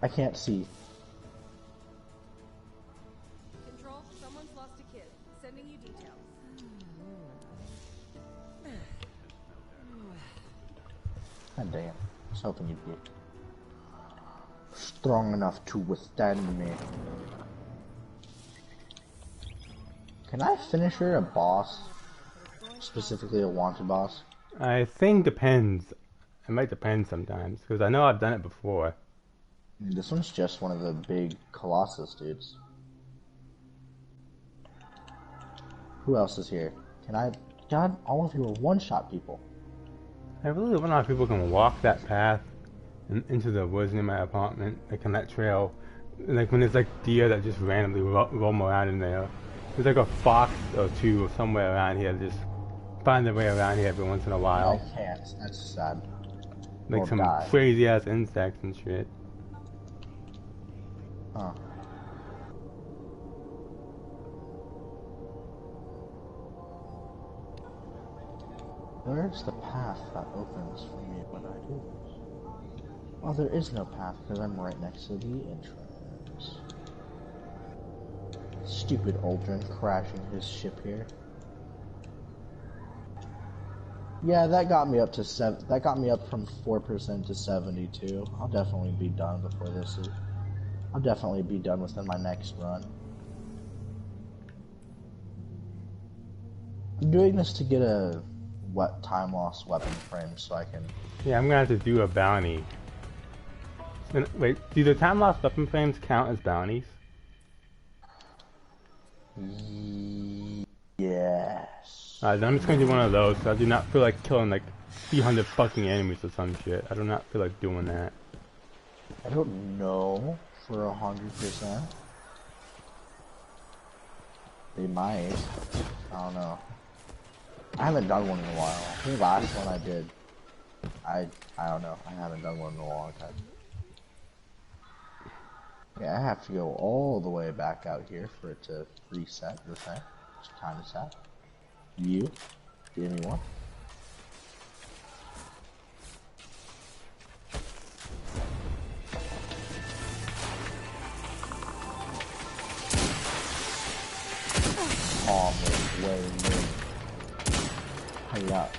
I can't see. Control, someone's lost a kid. Sending you details. God damn. I was hoping you'd be strong enough to withstand me. Can I finish her a boss? Specifically a wanted boss? I think depends. It might depend sometimes, because I know I've done it before. This one's just one of the big Colossus dudes. Who else is here? Can I... God, all of you are one-shot people. I really wonder how people can walk that path into the woods near my apartment, like on that trail. Like when there's like deer that just randomly roam around in there. There's like a fox or two or somewhere around here that just find their way around here every once in a while. I can't. That's sad. Like Or some die. crazy ass insects and shit. Huh. Where's the path that opens for me when I do this? Well, there is no path because I'm right next to the entrance. Stupid Aldrin crashing his ship here. Yeah, that got me up to that got me up from 4% to 72. I'll definitely be done before this is. I'll definitely be done within my next run. I'm doing this to get a time loss weapon frame so I can. Yeah, I'm gonna have to do a bounty. And, wait, do the time loss weapon frames count as bounties? Yes. I'm just gonna do one of those, so I do not feel like killing like 300 fucking enemies or some shit. I do not feel like doing that. I don't know for 100%. They might. I don't know. I haven't done one in a while. I think the last one I did. I don't know. I haven't done one in a long time. Yeah, I have to go all the way back out here for it to reset the thing. It's time to set. You, give me one. Oh, way more. Hurry up.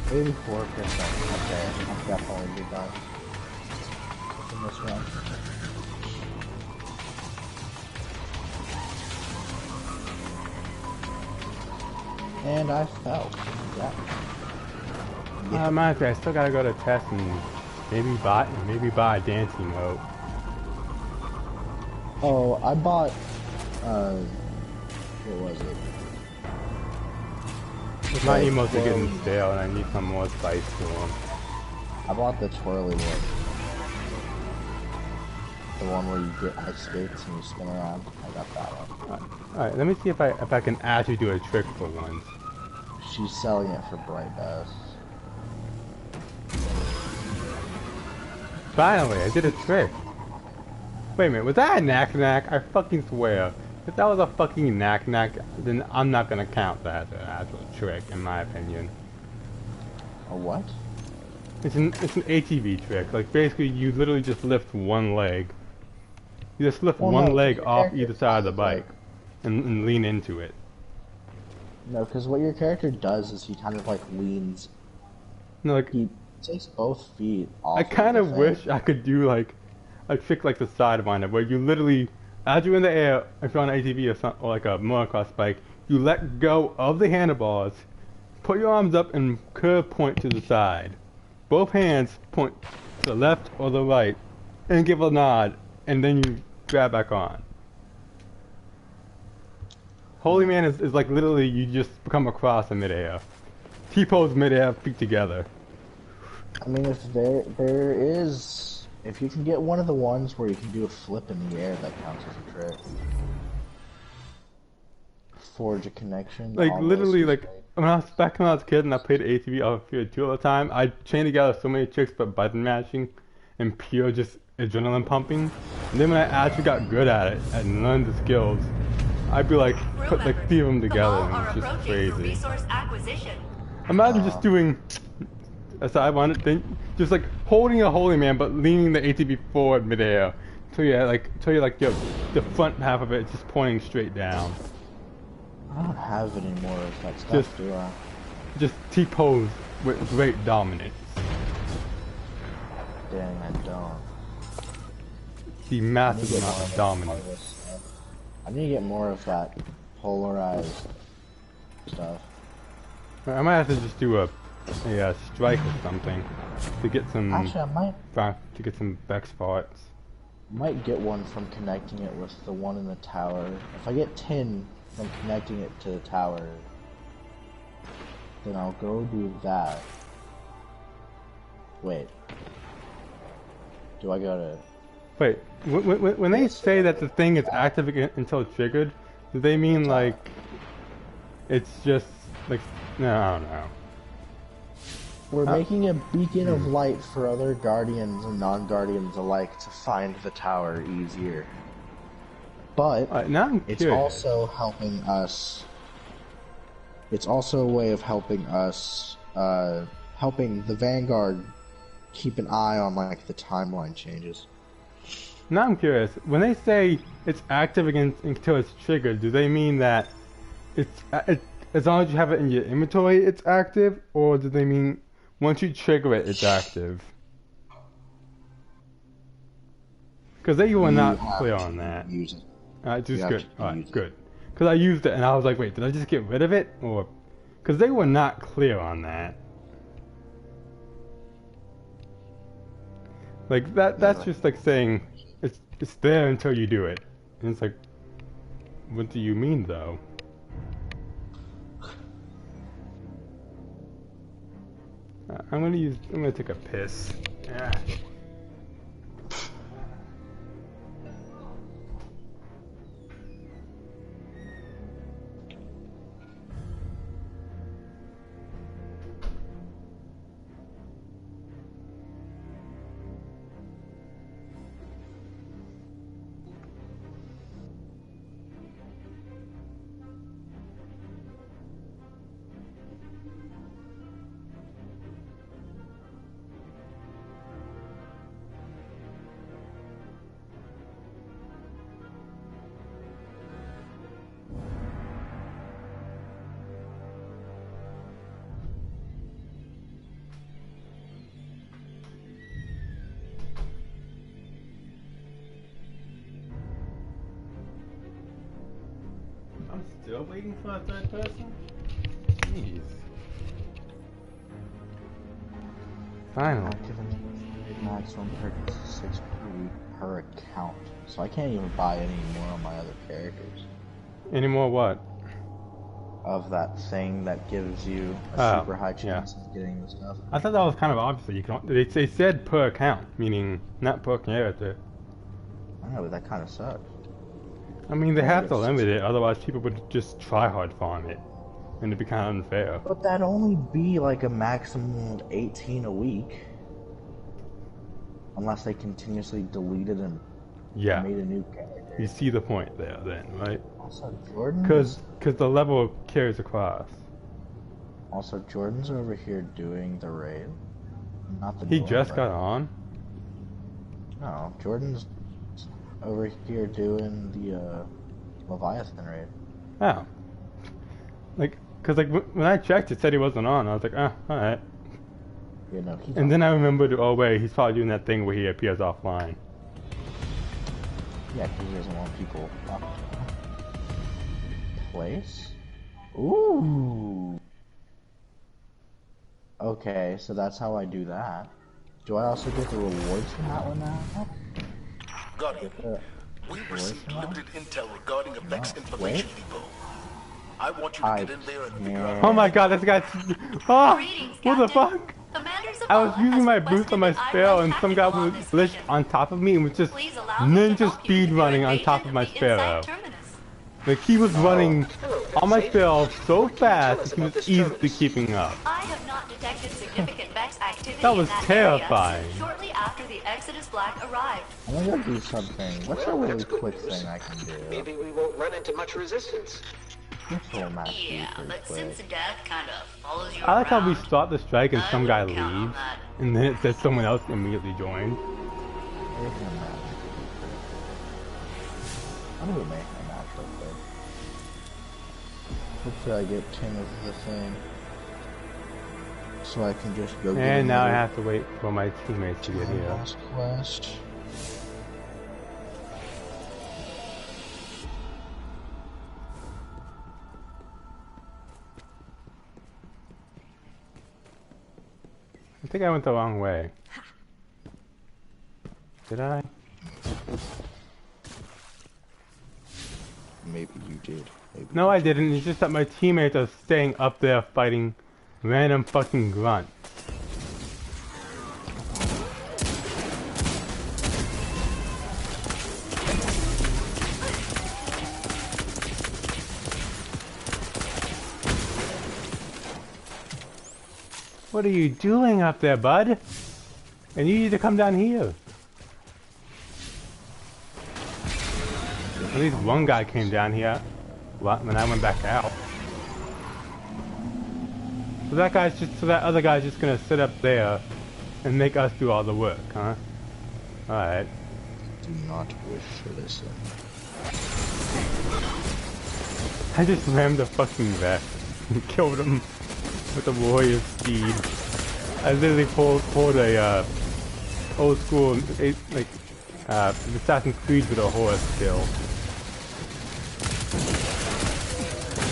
84%. Okay, I'm definitely be done in this run. And I fell. Yeah. Mind you, I still gotta go to test and maybe buy a dancing mode. Oh, I bought, what was it? My emotes are getting stale and I need some more spice to them. I bought the twirly one. The one where you get ice skates and you spin around. I got that one. Alright, let me see if I can actually do a trick for once. She's selling it for Bright Bass. Finally, I did a trick. Wait a minute, was that a knack-knack? I fucking swear. If that was a fucking knack-knack, then I'm not gonna count that as an actual trick, in my opinion. A what? It's an ATV trick. Like, basically, you literally just lift one leg. You just lift one leg off either side of the bike and lean into it. No, because what your character does is he kind of like leans. No, like he takes both feet off. I kind of wish I could do like a trick like the Sidewinder, where you literally, as you're in the air, if you're on an ATV or like a motocross bike, you let go of the handlebars, put your arms up, and curve point to the side. Both hands point to the left or the right, and give a nod, and then you grab back on. Holy Man is like literally you just become a cross in midair. T-pose midair, feet together. I mean, if there is, if you can get one of the ones where you can do a flip in the air, that counts as a trick. Forge a connection. Like literally, like when I was back when I was a kid and I played ATV off of Fear 2 all the time, I chained together so many tricks, but button mashing and pure just adrenaline pumping. And then when I actually got good at it and learned the skills, I'd be like, put like 3 of them together, and it's just crazy. Imagine just doing a Sidewinder thing, just like holding a Holy Man but leaning the ATV forward midair, till you're like the front half of it is just pointing straight down. I don't have any more of that stuff, do I? Just T-pose with great dominance. Dang, I don't. The massive amount of dominance. I need to get more of that polarized stuff. I might have to just do a strike or something to get some. Actually, I might. To get some Vex parts. Might get one from connecting it with the one in the tower. If I get 10 from connecting it to the tower, then I'll go do that. Wait. Do I go to... Wait, when they say that the thing is active until triggered, do they mean like it's just like... No, I don't know. We're making a beacon of light for other Guardians and non-Guardians alike to find the tower easier. But now it's also helping us. It's also a way of helping us, helping the Vanguard keep an eye on like the timeline changes. Now I'm curious. When they say it's active until it's triggered, do they mean that it's as long as you have it in your inventory, it's active, or do they mean once you trigger it, it's active? Because they were not clear on that. Use it. Just good. Alright, good. Because I used it and I was like, wait, did I just get rid of it? Or... Because they were not clear on that. Like, that's just like saying it's there until you do it. And it's like, what do you mean, though? I'm gonna take a piss. Yeah. still waiting for a third person? Jeez. Finally. Active maximum purchase 6 per week per account. So I can't even buy any more on my other characters. Any more what? Of that thing that gives you a super high chance of getting the stuff. I thought that was kind of obvious. You can. They said per account, meaning not per character. I know, but that kind of sucks. I mean, they have to limit it, otherwise people would just try hard farm it, and it'd be kind of unfair. But that'd only be like a maximum of 18 a week. Unless they continuously deleted and made a new character. You see the point there, then, right? Also, Jordan. Because the level carries across. Also, Jordan's over here doing the raid. Not the. He just got on. No, Jordan's over here doing the Leviathan raid. Oh. Cause when I checked, it said he wasn't on. I was like, oh, alright. Yeah, no, he's and then I remembered, oh wait, he's probably doing that thing where he appears offline. Yeah, because he doesn't want people up. Place? Ooh! Okay, so that's how I do that. Do I also get the rewards from that one now? Guardian, we received limited intel regarding a Vex information depot. I want you to get in there and figure out... Oh my god, this guy's... Oh! What the fuck? I was using my boost on my spell and some guy was glitched on top of me and was just ninja speed running on top of my spell. Like, he was running on my spell so fast that he was easily keeping up. I have not detected significant Vex activity that was in that terrifying. Area shortly after the Exodus Black arrived. I'm gonna do something. What's a really quick thing I can do? Maybe we won't run into much resistance. Yeah, but since death kind of follows you I like how we around, start the strike and some guy leaves, and then it says someone else immediately joined. I'm gonna make my match real quick. Hopefully I get 10 of the thing. So I can just go get And now I have to wait for my teammates to get here. Last quest. I think I went the wrong way. Did I? Maybe you did. Maybe no, I didn't. It's just that my teammates are staying up there fighting random fucking grunts. What are you doing up there, bud? And you need to come down here. At least one guy came down here when I went back out. So that other guy's just gonna sit up there and make us do all the work, huh? Alright. Do not wish to listen. I just rammed the fucking Vex and killed him with a warrior speed. I literally pulled a old school Assassin's Creed with a horse kill.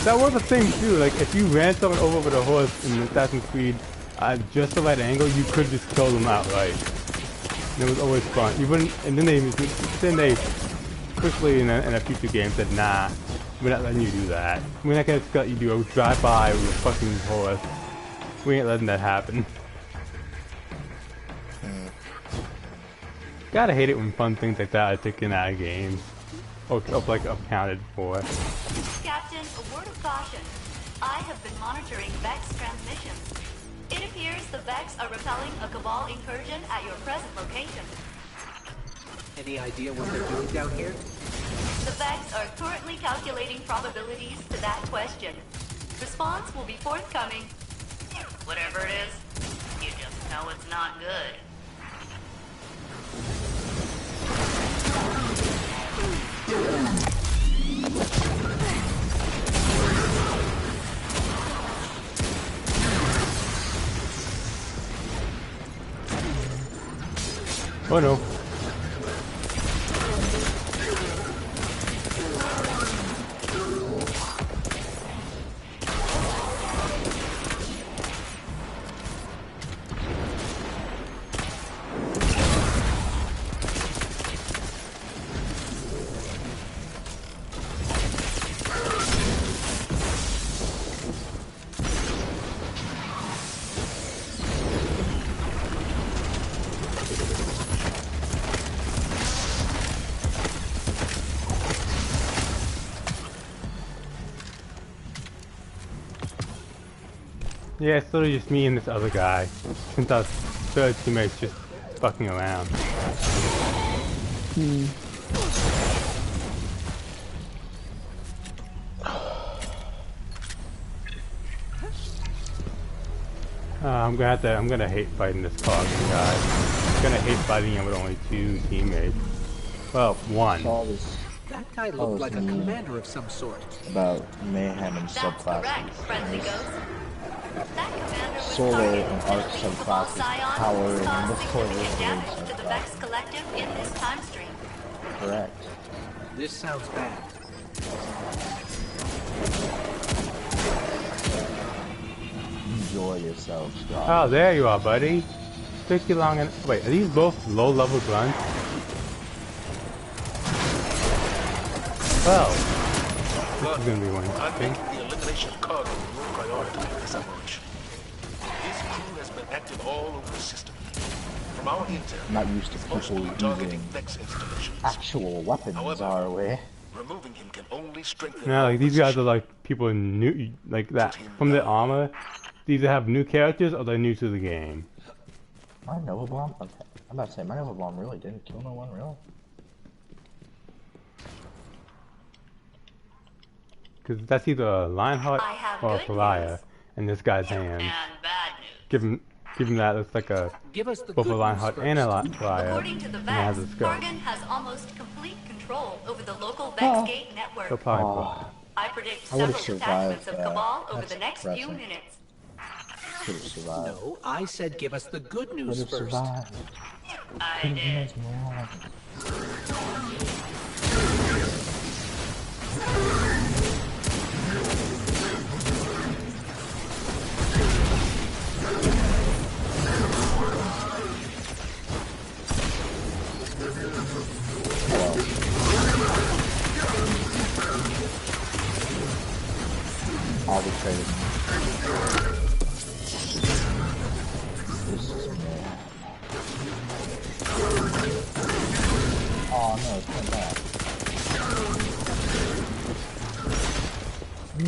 That was a thing too. Like if you ran someone over with a horse in Assassin's Creed at just the right angle, you could just kill them outright. And it was always fun. You wouldn't, and then they quickly in a future game said, nah, we're not letting you do that. We're not gonna let you do a drive-by with a fucking horse. We ain't letting that happen. Gotta hate it when fun things like that are taken out of games. Or accounted for. Captain, a word of caution. I have been monitoring Vex transmissions. It appears the Vex are repelling a Cabal incursion at your present location. Any idea what they're doing down here? The Vex are currently calculating probabilities to that question. Response will be forthcoming. Whatever it is, you just know it's not good. Oh no. Yeah, it's literally just me and this other guy. Since our third teammate's just fucking around. I'm gonna hate fighting this Cogman guy. I'm gonna hate fighting him with only 2 teammates. Well, 1. That guy looked like a commander of some sort. About mayhem and subclasses. Correct, friendly ghost. That commander was Solar targeted and arc to subclasses Scion, powering caused before significant the damage to the Vex Collective in this time stream. Correct. This sounds bad. Enjoy yourself, Scott. Oh, there you are, buddy. Took you long and wait, are these both low-level grunts? Well, this is gonna be one interesting. The elimination cargo will prioritize this operation. This crew has been active all over the system. From our intel, I'm not used to people using Vex installations. actual weapons, are we? Removing him can only strengthen. No, like these guys are like people new, like that from the armor. These have new characters or they're new to the game. My Nova Bomb? Okay. I'm about to say, my Nova Bomb really didn't kill no one, really? Because that's either Lionheart or Pariah in this guy's hands. Give him that. Looks like a both a Lionheart and a Pariah. According to the and it has Vex, a scope. Kargan has almost complete control over the local Vex Gate network. So probably I predict I would've several survived detachments of that. Cabal over That's the next few depressing. minutes. Could have survived. No, I said give us the good Could news have first. survived. I Could did. have been more. I'll be traded. This is mad. Oh no, it's coming back.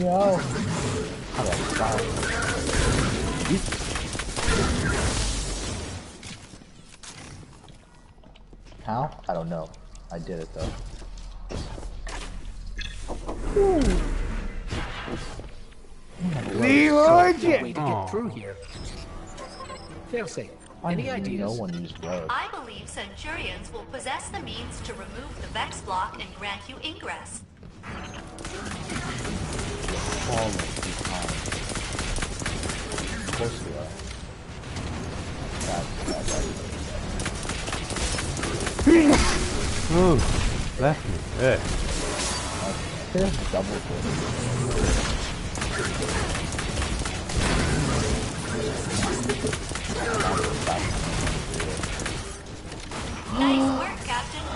No! How do I stop? How? I don't know. I did it though. Leroy No way to get through here. Failsafe. Any ideas? No one used road. I believe Centurions will possess the means to remove the Vex block and grant you ingress. Almost behind. Of course we are. Ooh, left me. Good. There's double Nice work, Captain.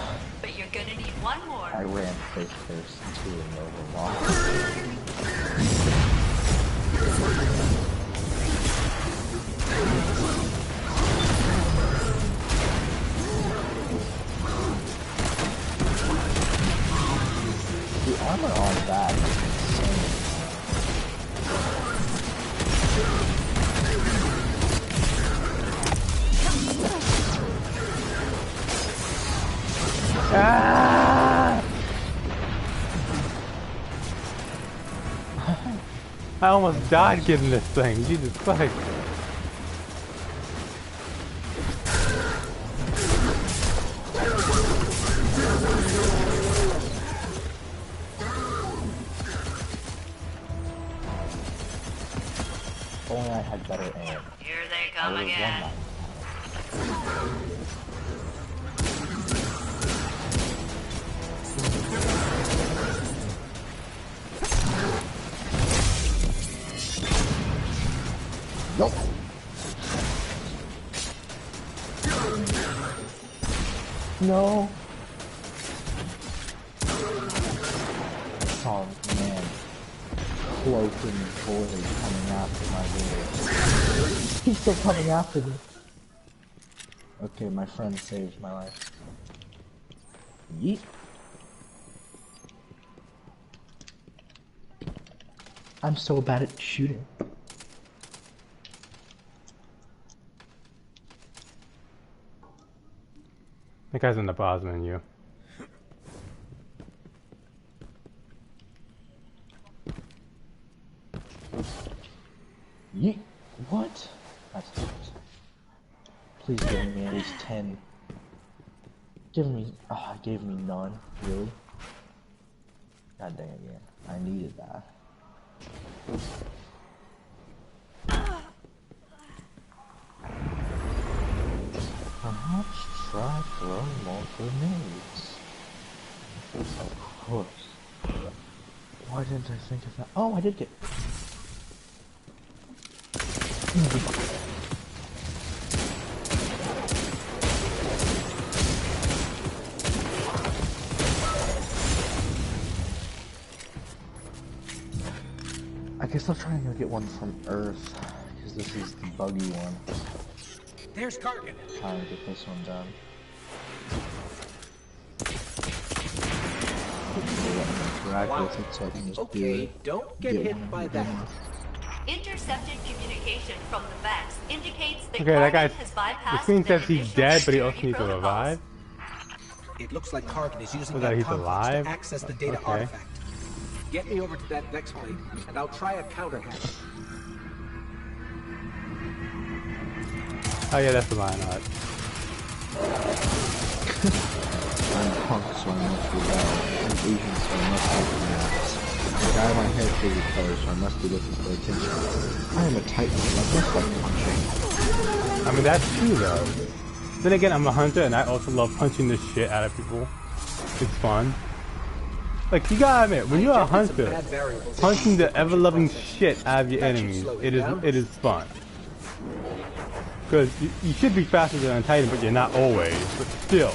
But you're gonna need one more. I ran face first into a Nova Bomb. The armor on that is insane. Ah! I almost died getting this thing. Jesus Christ. If only I had better aim. Here they I come would've again. won that. Nope. No. Oh man. Cloaking boy coming after my boy. He's still coming after me. Okay, my friend saved my life. Yeet. I'm so bad at shooting. That guy's in the pause menu. Yeet. What? That's nice. Please give me at least 10. Give me. Oh, it gave me none. Really? God dang it, yeah. I needed that. Perhaps try throwing more grenades. Of course. Why didn't I think of that? Oh, I did get. I guess I'll try and go get one from Earth, because this is the buggy one. There's Kargan. Try and get this one done. Wow. With it so I can just Okay, don't get hit by that. Intercepted communication from the Vex indicates that Okay, that Kargan guy. has The bypassed screen the says he's initial dead, but he also security needs to protocols. revive. It looks like Kargan is using Was that that he's complex alive? to access the data Okay. artifact. Get me over to that Vex plate, and I'll try a counter hack. Oh yeah, that's the Lionheart. I'm punk, so I must be loud. I'm Asian, so I must be pronounced. I dye my hair favorite color, so I must be looking for attention. I am a Titan, so I must like punching. I mean, that's true though. Then again, I'm a hunter, and I also love punching the shit out of people. It's fun. Like, you gotta admit, when you're a hunter, punching the ever-loving shit out of your enemies, it is fun. Because you should be faster than a Titan, but you're not always. But still,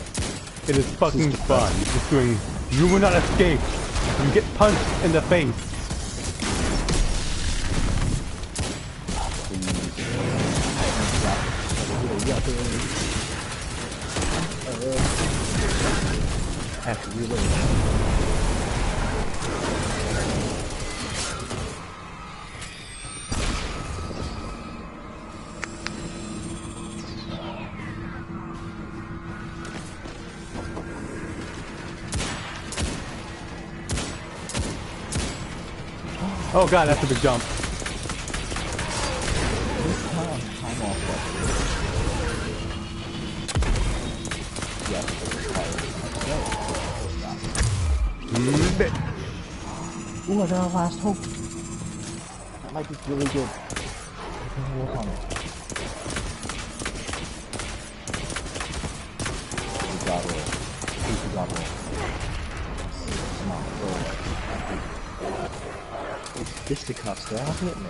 it is fucking fun. You're just doing, you will not escape. You get punched in the face. I have to reload. Oh god, that's a big jump. Ooh, I got a last hope. That might be really good. I can work on it. We got it. We got it. Come on, go. Fisticuffs, they're all hitting me.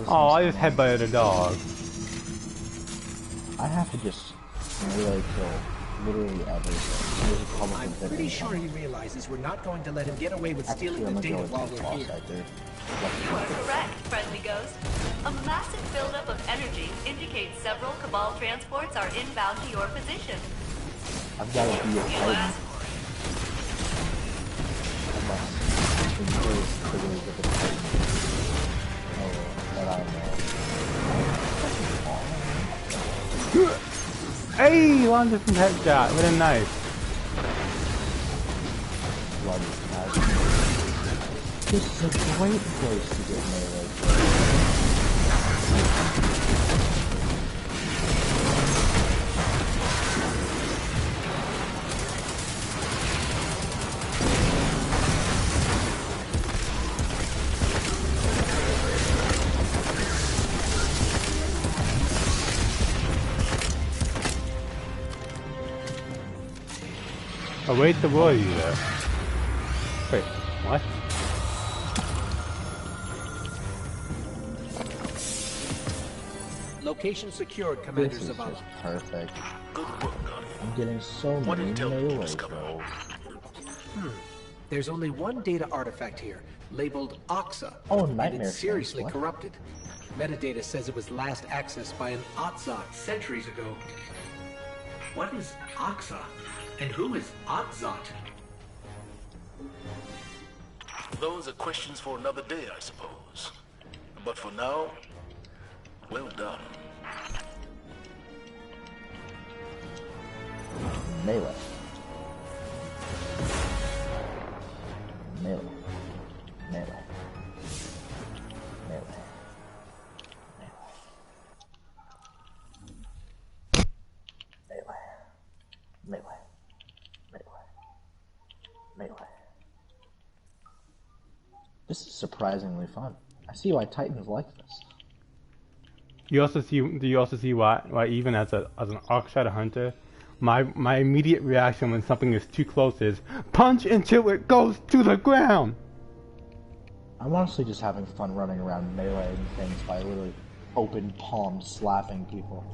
Oh, I just headbutted a dog. I have to just melee kill literally everything. I'm pretty sure he realizes we're not going to let him get away with stealing the data while we're here. Correct, friendly ghost. A massive buildup of energy indicates several Cabal transports are inbound to your position. I've got to be a You Titan. asked for I must embrace the ways of the Titan. Oh, that I know. Hey, one different headshot with a knife. Bloody Titan. This is a great place to get melee kills. Await the warrior there. Wait, what? Location secured, Commander This is Zavala. just perfect. Good work, Guardian. I'm getting so What many intel did you melee discover? kills. There's only one data artifact here, labeled Oxa. Oh, and nightmare it's seriously things, what? corrupted. Metadata says it was last accessed by an Otzot centuries ago. What is Oxa? And who is Otzot? Those are questions for another day, I suppose. But for now, Well done. Melee. Melee. Melee. Melee. Melee. Melee. Melee. This is surprisingly fun. I see why Titans like this. Do you also see why even as an Arc Shadow Hunter, my immediate reaction when something is too close is punch until it goes to the ground. I'm honestly just having fun running around meleeing things by literally open palm slapping people.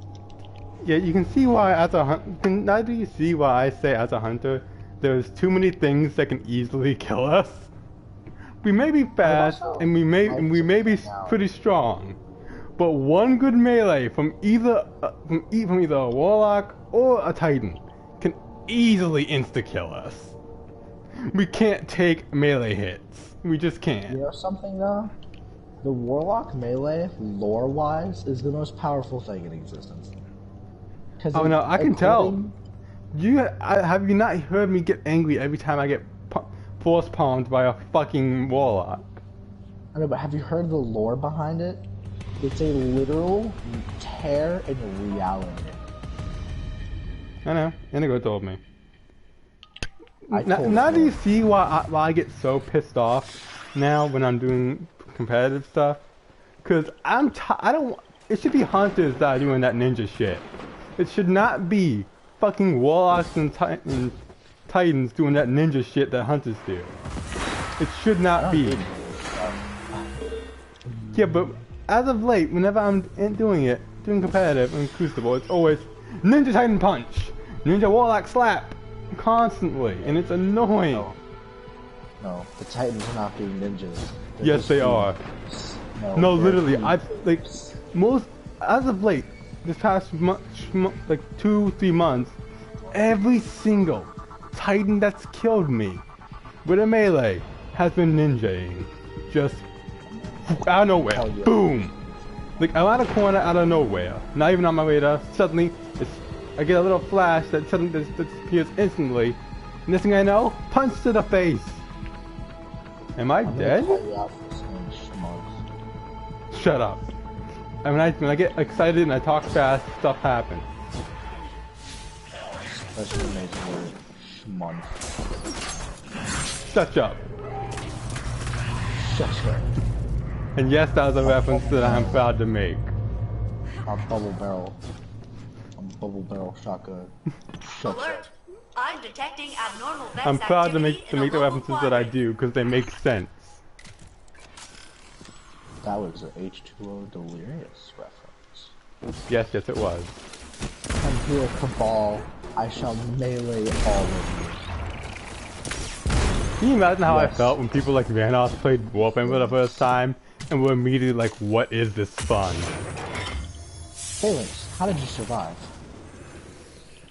Yeah, you can see why as a hunter. Now do you see why I say as a hunter, there's too many things that can easily kill us. We may be fast and we may be pretty strong, but one good melee from either a warlock or a titan can easily insta kill us. We can't take melee hits. We just can't. You know something though? The warlock melee, lore-wise, is the most powerful thing in existence. Oh no, I can tell. Have you not heard me get angry every time I get force palmed by a fucking warlock? I know, but have you heard the lore behind it? It's a literal tear in reality. I know. Inigo told me. Now do you see why I get so pissed off now when I'm doing competitive stuff? Cause it should be hunters that are doing that ninja shit. It should not be fucking warlocks and titans doing that ninja shit that hunters do. It should not be. Yeah, but as of late, whenever I'm doing competitive and Crucible, it's always Ninja Titan Punch, Ninja Warlock Slap, constantly, and it's annoying. No, the Titans are not being ninjas. Yes, they are. No, literally, as of late, this past like 2-3 months, every single Titan that's killed me with a melee has been ninjaing. Just out of nowhere. Boom! Like, I'm out of corner out of nowhere. Not even on my radar. Suddenly, I get a little flash that suddenly disappears instantly. Next thing I know, punch to the face. Am I dead? Shut up. When I get excited and I talk fast, stuff happens. Especially amazing word, schmonk. Shut up. Shut up. And yes, that was a reference that I'm proud to make. A bubble barrel shotgun. Alert! I'm detecting abnormal vex I'm proud to make activity the references that I do because they make sense. That was an H2O Delirious reference. Yes, it was. Come here, Cabal. I shall melee all of you. Can you imagine how I felt when people like Vanoss played Warframe for the first time and were immediately like, what is this fun? Hey Lynx, how did you survive?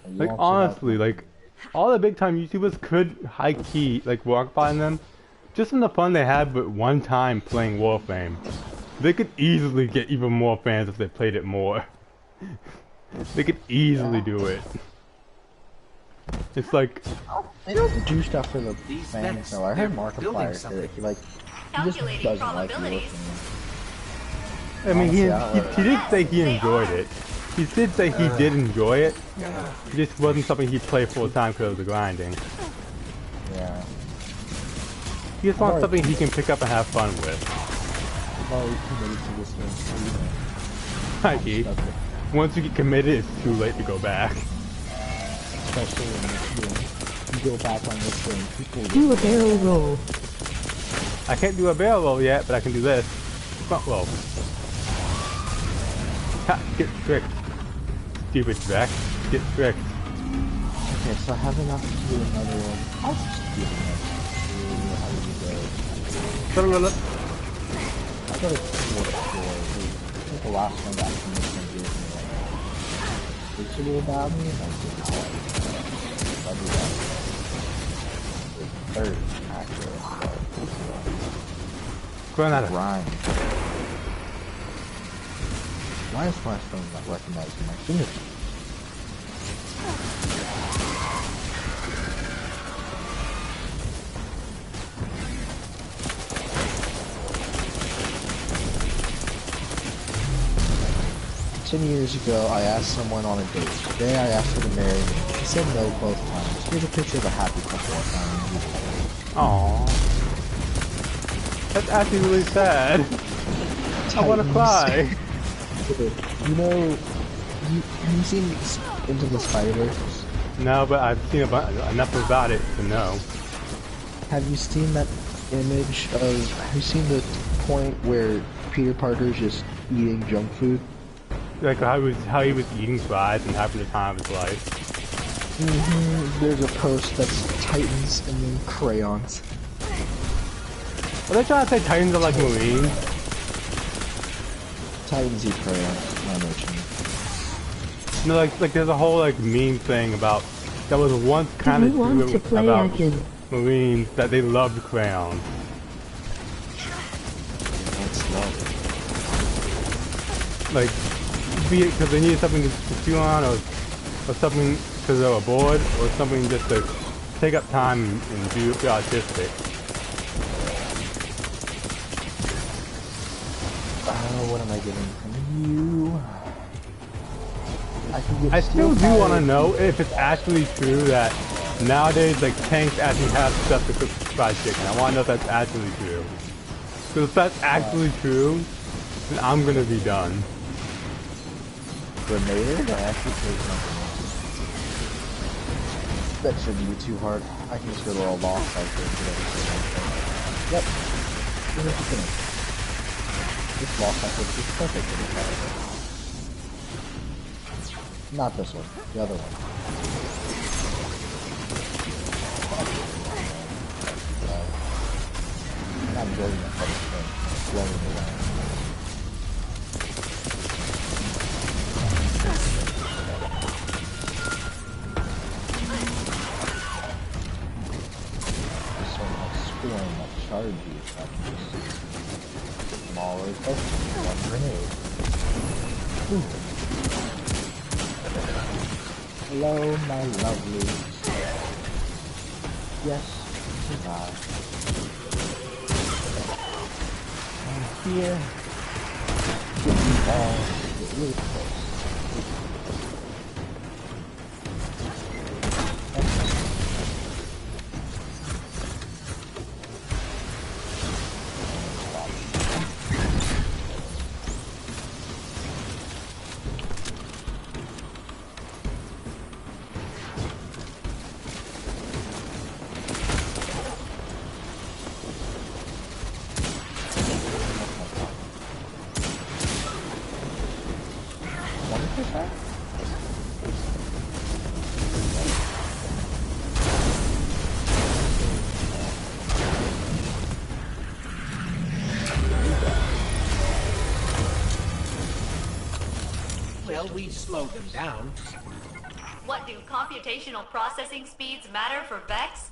Like honestly, like all the big time YouTubers could high key like walk by them just from the fun they had but one time playing Warframe. They could easily get even more fans if they played it more. They could easily do it. It's like they don't do stuff for the fans though. I heard Markiplier say that he just doesn't like Warframe. I mean, he did say he enjoyed it. He did say he did enjoy it. It just wasn't something he played full time because of the grinding. Yeah. He just wants something he can pick up and have fun with. Mikey, once you get committed, it's too late to go back. Especially when you go back on this game, people do a barrel roll. I can't do a barrel roll yet, but I can do this. Front roll. Ha, get tricked. Stupid Drac. Get tricked. Okay, so I have enough to do another one. I'll just do the next one. How do you go? I got a 4. I think the last one got from this one gives me like visual about me, and I think I'll do that. The third, actually. Going out of rhyme. Why is my phone not recognizing my fingerprint? 10 years ago, I asked someone on a date. Today, I asked her to marry me. She said no both times. Here's a picture of a happy couple I found on YouTube. Aww. That's actually really sad. I want to cry. You know, have you seen Into the Spider-Verse? No, but I've seen enough about it to know. Have you seen that image of, have you seen the point where Peter Parker's just eating junk food? Like how he was eating fries and having the time of his life. There's a post that's Titans and then crayons. Are they trying to say Titans are like Marines? Titans eat crayons. I know what you mean. No, like there's a whole like meme thing about that was once kind of true about Marines that they loved crayons. That's love. Like, be it because they needed something to chew on, or something because they were bored, or something just to take up time and be artistic. What am I getting from you? I still do want to know if it's actually true that nowadays, like, tanks actually have stuff to cook fried chicken. I want to know if that's actually true. Because if that's actually true, then I'm gonna be done. Grenaded? I actually played something else. That shouldn't be too hard. I can just go to a lost site and get everything. Yep. This lost site is perfect for this character. Not this one, the other one. I'm not building that other thing. Blowing around. Charge you smaller questions, one grenade. Ooh. Hello, my lovely. Yes, goodbye. I'm here. Get you all get really close. Well, we slowed them down. What do computational processing speeds matter for Vex?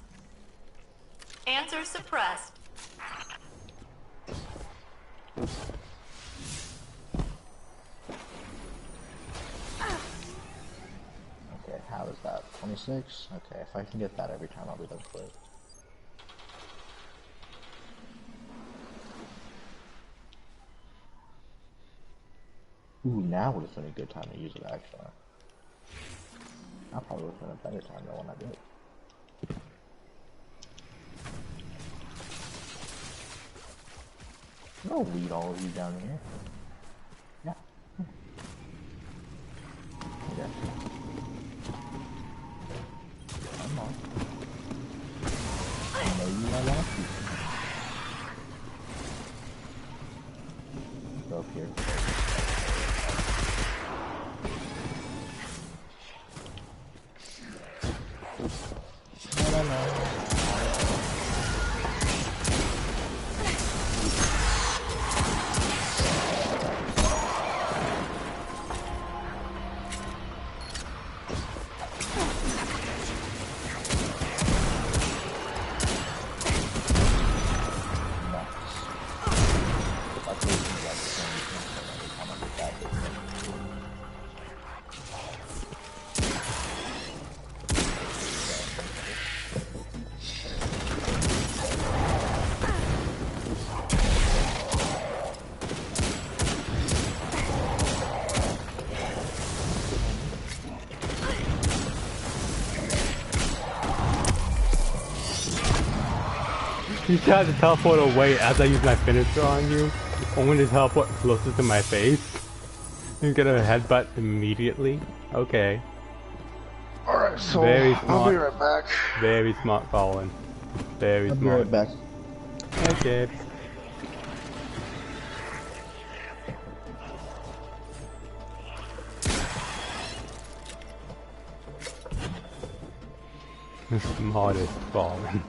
Answer suppressed. Okay, how is that? 26? Okay, if I can get that every time, I'll be done quick. Ooh, now would have been a good time to use it, actually. That probably would have been a better time than when I did. I'll lead all of you down here. Yeah. Okay. Come on. I know you I want you. Go up here. You tried to teleport away as I used my finisher on you, only to teleport closer to my face. You get a headbutt immediately? Okay. Alright, so Very smart. I'll be right back. Very smart, Colin. Very smart. I'll be right back. Okay. The smartest Colin.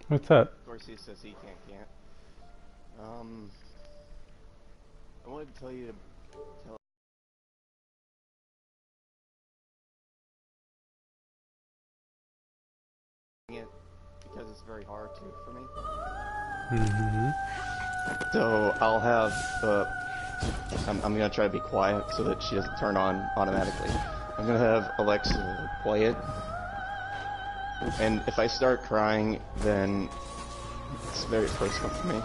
What's up? Of course he says he can't. I wanted to tell you to tell it because it's very hard to for me. So I'll have I'm gonna try to be quiet so that she doesn't turn on automatically. I'm gonna have Alexa play it, and if I start crying, then it's very personal for me.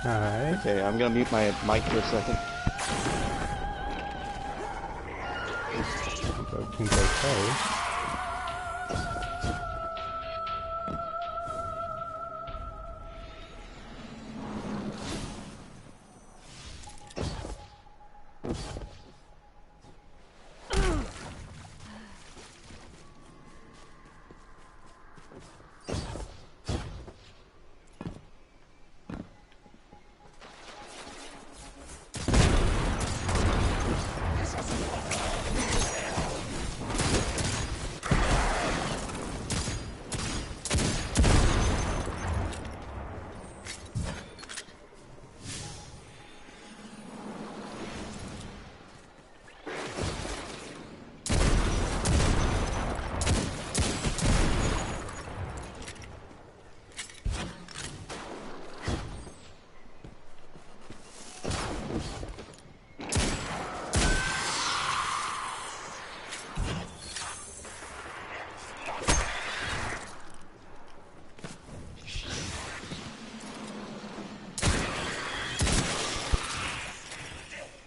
Alright. Okay, I'm gonna mute my mic for a second. Everything's okay.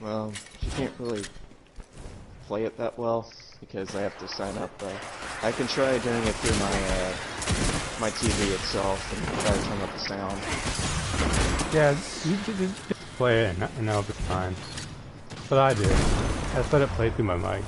Well, she can't really play it that well because I have to sign up. I can try doing it through my TV itself and try to turn up the sound. Yeah, you just play it and that'll be fine. That's what I do. I just let it play through my mic.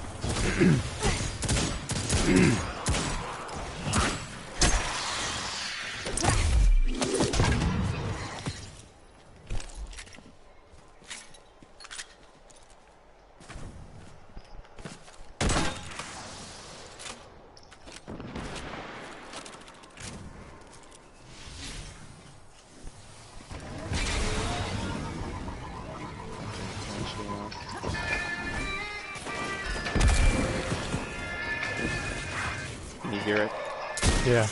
Can you hear it? Yeah.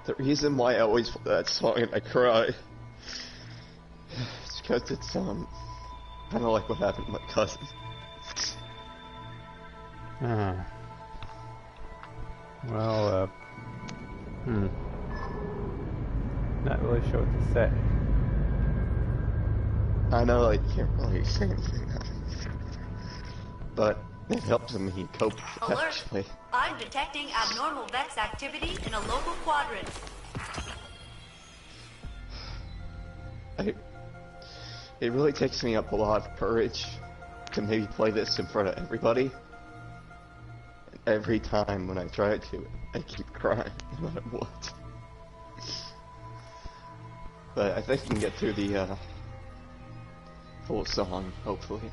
The reason why I always play that song and I cry is because it's kind of like what happened to my cousin. Well, not really sure what to say. I know, like, you can't really say anything, but it helps me cope with it, Alert! actually. I'm detecting abnormal Vex activity in a local quadrant. It really takes me up a lot of courage to maybe play this in front of everybody. And every time when I try to, I keep crying, no matter what. But I think I can get through the full song, hopefully.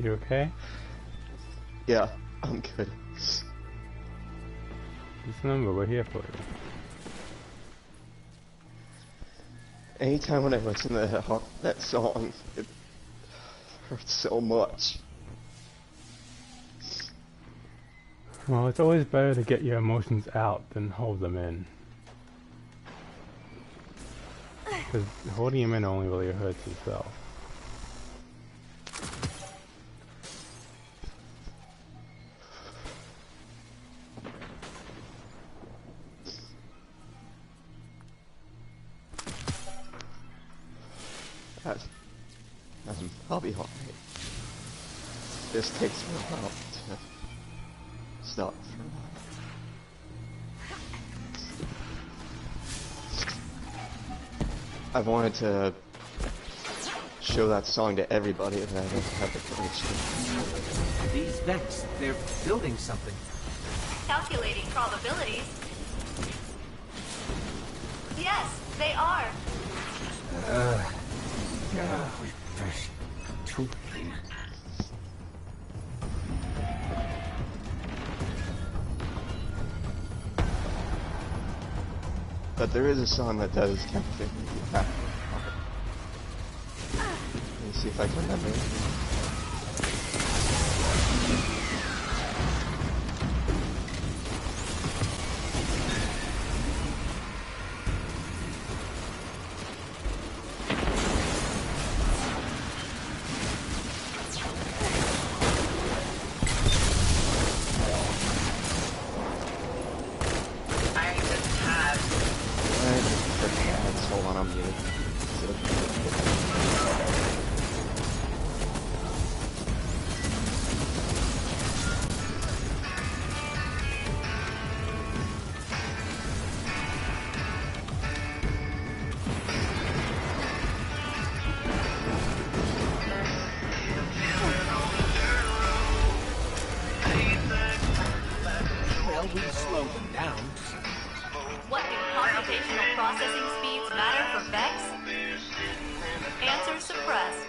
You okay? Yeah, I'm good. Just remember, we're here for you. Anytime when I listen to that song, it hurts so much. Well, it's always better to get your emotions out than hold them in. Because holding them in only really hurts yourself. I'll be alright. This takes me a while to stop for a while. I've wanted to show that song to everybody and I don't have the courage to. These Vex, they're building something. Calculating probabilities. Yes, they are. But there is a song that does calculate. Let me see if I can remember it. What do computational processing speeds matter for Vex? Answer suppressed.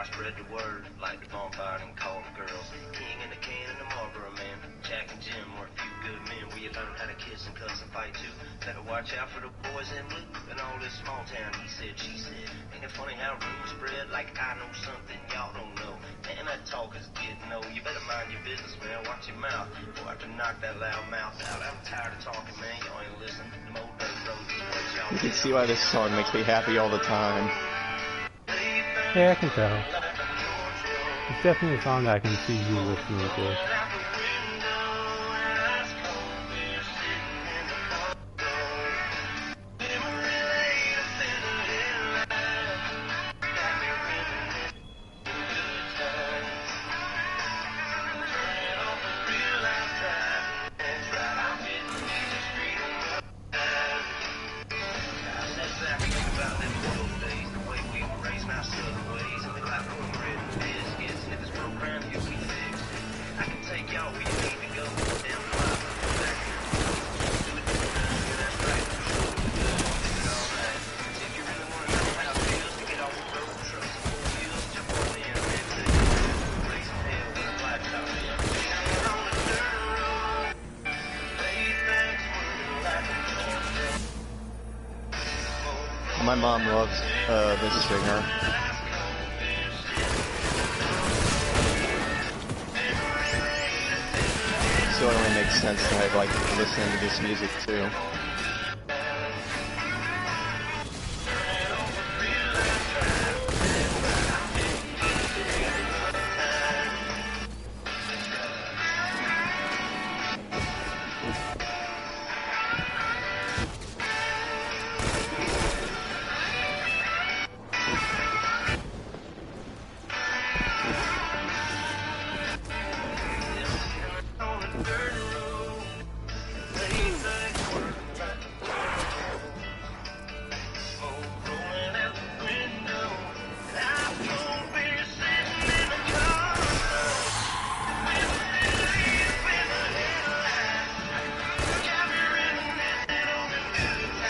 Spread the word, like the bonfire and call the girls. King and the can and the Marlboro man. Jack and Jim were a few good men. We had learned how to kiss and cuss and fight too. Better watch out for the boys in blue and all this small town. He said, she said. Ain't it funny how rumors spread like I know something y'all don't know? Man, that talk is getting old. You better mind your business, man. Watch your mouth. Boy, I have to knock that loud mouth out. I'm tired of talking, man. Y'all ain't listening. The old dirt roads is what y'all You can see why this song makes me happy all the time. Yeah, I can tell. It's definitely a song that I can see you listening to. My mom loves this singer. So it only makes sense that I like listening to this music too.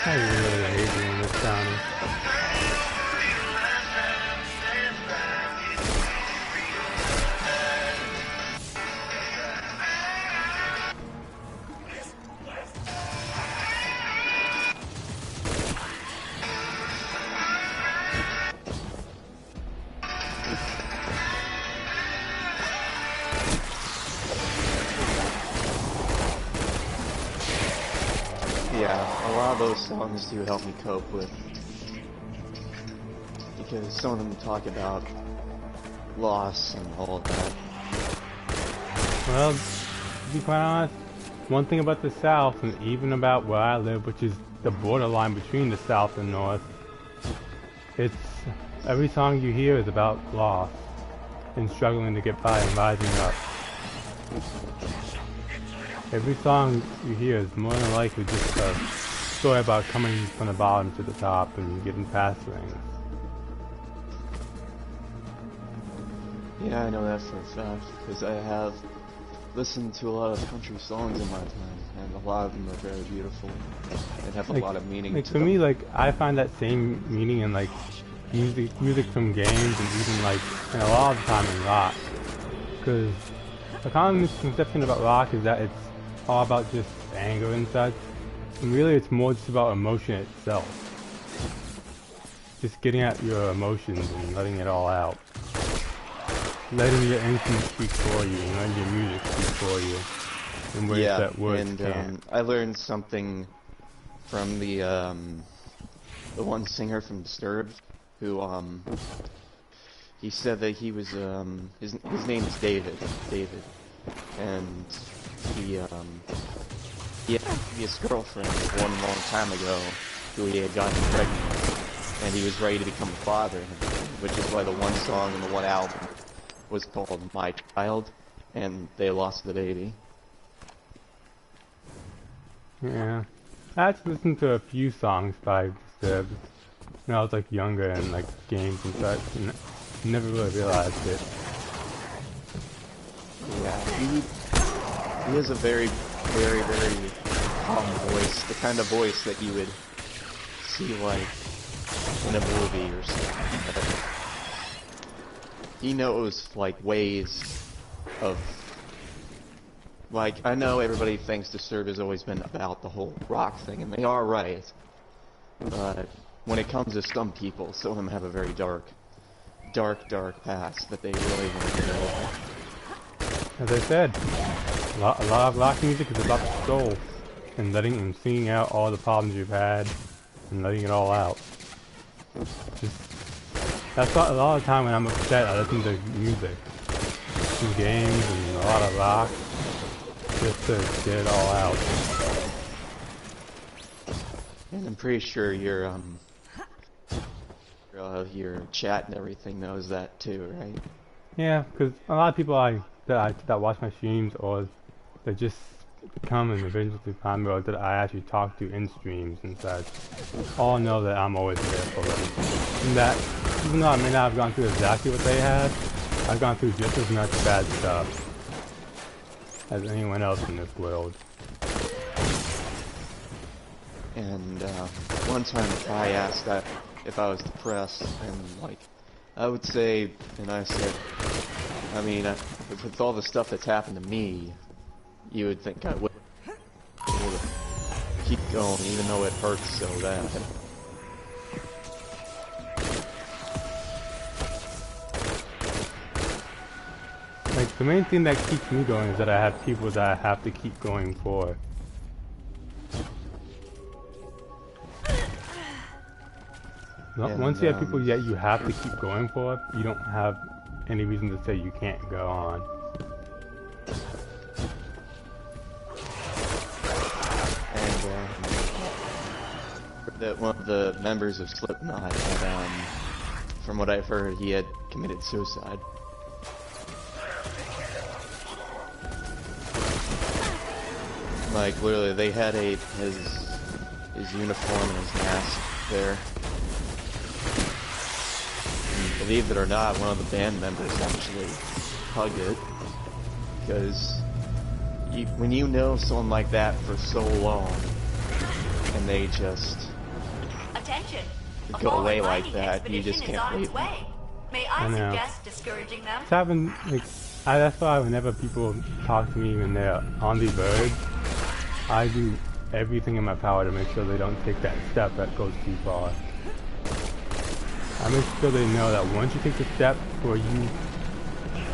I really hate doing this county. Yeah, a lot of those songs do help me cope with, because some of them talk about loss and all of that. Well, to be quite honest, one thing about the South, and even about where I live, which is the borderline between the South and North, it's every song you hear is about loss and struggling to get by and rising up. Every song you hear is more than likely just a story about coming from the bottom to the top and getting past things. Yeah, I know that for a fact, because I have listened to a lot of country songs in my time, and a lot of them are very beautiful and have a lot of meaning to for them. me, like, I find that same meaning in, like, music from games, and even, like, and a lot of the time in rock. Because the common misconception about rock is that it's all about just anger and such, and really it's more just about emotion itself. Just getting at your emotions and letting it all out. Letting your instruments speak for you and letting your music speak for you in ways that words can't. I learned something from the one singer from Disturbed, who he said that he was his name is David, and he had his girlfriend one long time ago who he had gotten pregnant, and he was ready to become a father, which is why the one song in the one album was called My Child, and they lost the baby. Yeah. I actually listened to a few songs by Disturbed when I was like younger and like games and such, and never really realized it. Yeah, he has a very, very, very calm voice, the kind of voice that you would see like in a movie or something. He knows like ways of, like, I know everybody thinks Disturbed has always been about the whole rock thing, and they are right, but when it comes to some people, some of them have a very dark past that they really want to get over. As I said, a lot of rock music is about the soul, and letting and singing out all the problems you've had, and letting it all out. That's why a lot of the time when I'm upset, I listen to music, some games, and a lot of rock, just to get it all out. And I'm pretty sure your chat and everything knows that too, right? Yeah, because a lot of people that watch my streams, or that just come and eventually find me, or that I actually talk to in streams and such, all know that I'm always there for them. And that, even though I may not have gone through exactly what they had, I've gone through just as much bad stuff as anyone else in this world. And one time I asked that if I was depressed, and like, I would say, and I said, I mean, with all the stuff that's happened to me, you would think I would keep going even though it hurts so bad. Like, the main thing that keeps me going is that I have people that I have to keep going for. Once you have people that you have to keep going for, you don't have any reason to say you can't go on. And that one of the members of Slipknot had, from what I've heard, he had committed suicide. Like, literally, they had his uniform and his mask there. And believe it or not, one of the band members actually hugged it. Because when you know someone like that for so long, and they just attention. go A fall away and like mining that. You just expedition is can't on leave its them. way. May I I know. suggest discouraging them? It's happened, like, that's why whenever people talk to me when they're on the verge, I do everything in my power to make sure they don't take that step that goes too far. I make sure they know that once you take the step where you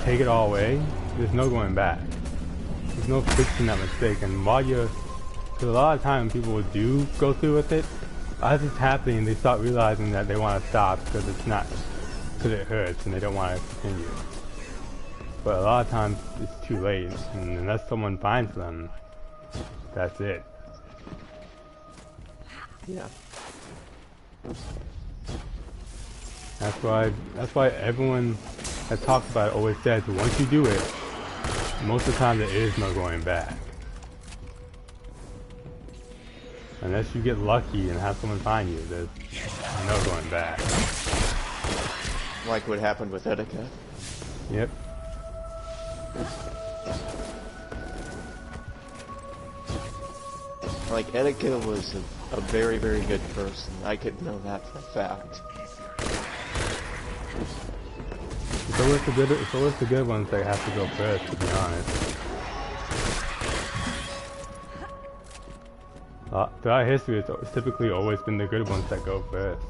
take it all away, there's no going back. There's no fixing that mistake, and while you're, because a lot of times people do go through with it, as it's happening, they start realizing that they want to stop because it's not, because it hurts and they don't want to continue. But a lot of times it's too late, and unless someone finds them, that's it. Yeah. That's why everyone that talks about it always says once you do it, most of the time there is no going back. Unless you get lucky and have someone find you, there's no going back. Like what happened with Etika. Yep. Like, Etika was a very, very good person. I could know that for a fact. It's always the good ones that have to go first, to be honest. Throughout history, it's typically always been the good ones that go first.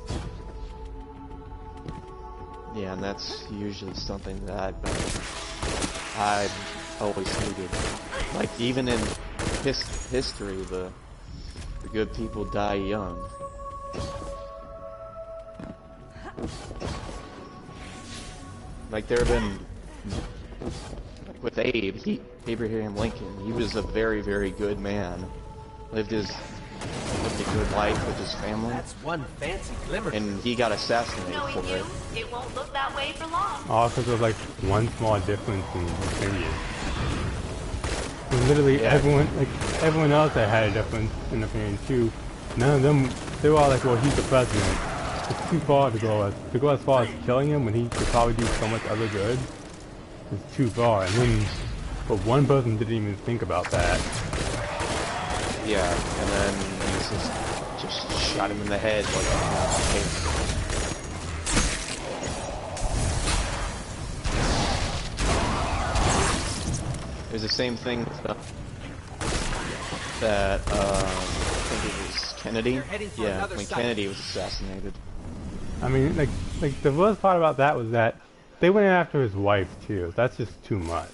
Yeah, and that's usually something that I always needed. Like, even in history, the good people die young. Like, there have been, like with Abraham Lincoln, he was a very, very good man. Lived a good life with his family. That's one fancy glimmer. And he got assassinated for it. It won't look that way for long. All because of like one small difference in opinion. And literally everyone else that had a difference in opinion too, none of them, they were all like, well, he's the president. It's too far to go as far as killing him when he could probably do so much other good. It's too far. And then, but one person didn't even think about that. Yeah, and then he just shot him in the head like it was the same thing that I think it was Kennedy. Yeah, when Kennedy was assassinated. I mean, like the worst part about that was that they went after his wife too. That's just too much.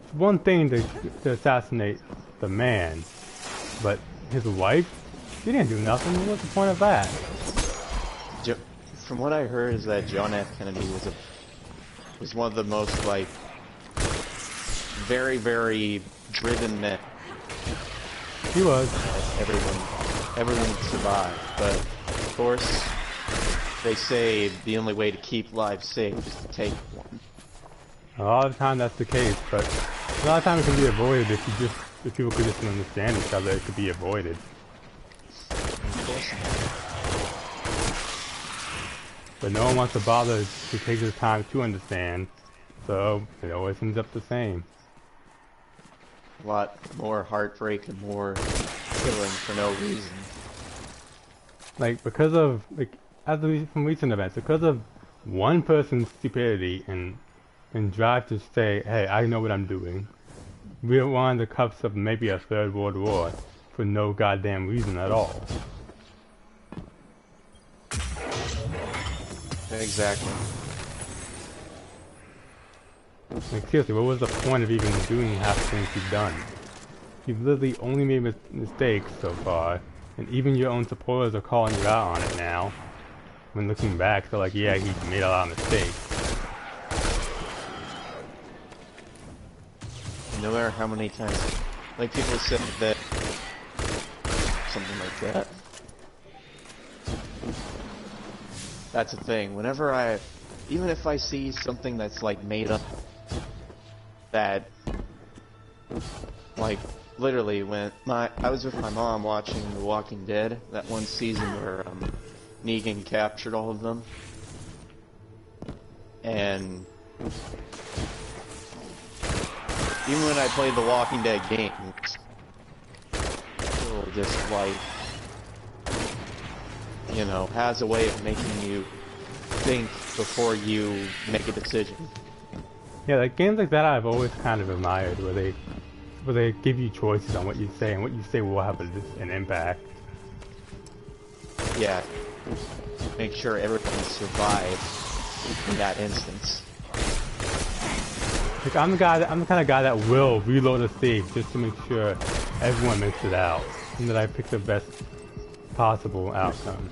It's one thing to assassinate the man, but his wife, she didn't do nothing. What's the point of that? From what I heard is that John F. Kennedy was one of the most like very, very driven men. He was. Everyone survived, but of course they say the only way to keep lives safe is to take one. A lot of the time that's the case, but a lot of times it can be avoided if people could just understand each other. It could be avoided. Of course. But no one wants to bother to take the time to understand, so it always ends up the same. A lot more heartbreak and more killing for no reason. Like, because of, like, from recent events, because of one person's stupidity and drive to say, hey, I know what I'm doing. We're on the cusp of maybe a third world war for no goddamn reason at all. Exactly. Like, seriously, what was the point of even doing half the things you've done? You've literally only made mistakes so far, and even your own supporters are calling you out on it now. When looking back, they're like, yeah, he made a lot of mistakes. No matter how many times, like people said that, something like that. That's the thing. Whenever even if I see something that's like made up, that, like, literally when I was with my mom watching The Walking Dead, that one season where Negan captured all of them, and even when I played The Walking Dead games, still just like, you you know, has a way of making you think before you make a decision. Yeah, like games like that I've always kind of admired, where they give you choices on what you say, and what you say will have an impact. Yeah, make sure everyone survives in that instance. Like I'm the kind of guy that will reload a save just to make sure everyone makes it out, and that I pick the best possible outcome.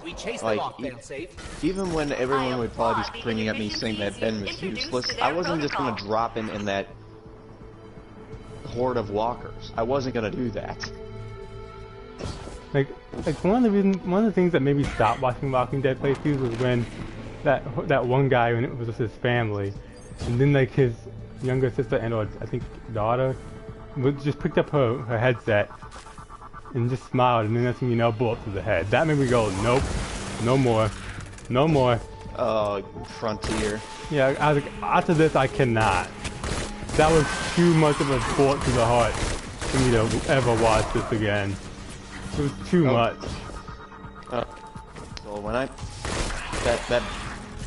We chased Like, them off, fail-safe. even when everyone would probably be screaming at me saying that Ben was useless, I wasn't just gonna drop him in that horde of walkers. I wasn't gonna do that. Like one of the things that made me stop watching Walking Dead playthroughs was when that one guy, when it was just his family, and then like his younger sister and or I think daughter, just picked up her headset and just smiled, and then next thing you know, bullet to the head. That made me go, nope, no more, no more. Frontier. Yeah, I was like, after this, I cannot. That was too much of a bullet to the heart for me to ever watch this again. It was too much. So when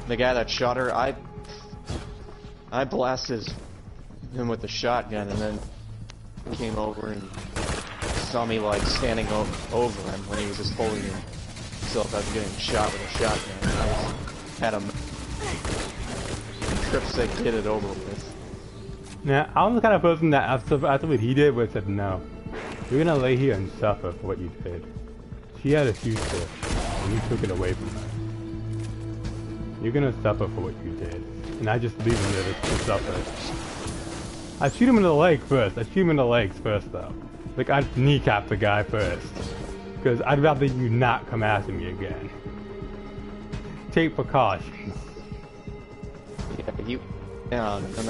the guy that shot her, I blasted him with the shotgun, and then came over and saw me like standing over him when he was just holding himself after getting shot with a shotgun. And I just had him tripstick, get it over with. Now, I'm the kind of person that after what he did, would have said, no, you're gonna lay here and suffer for what you did. She had a future, and you took it away from her. You're gonna suffer for what you did, and I just leave him there to suffer. I shoot him in the leg first. I shoot him in the legs first, though. Like, I'd kneecap the guy first, because I'd rather you not come after me again. Take precautions. Yeah, and then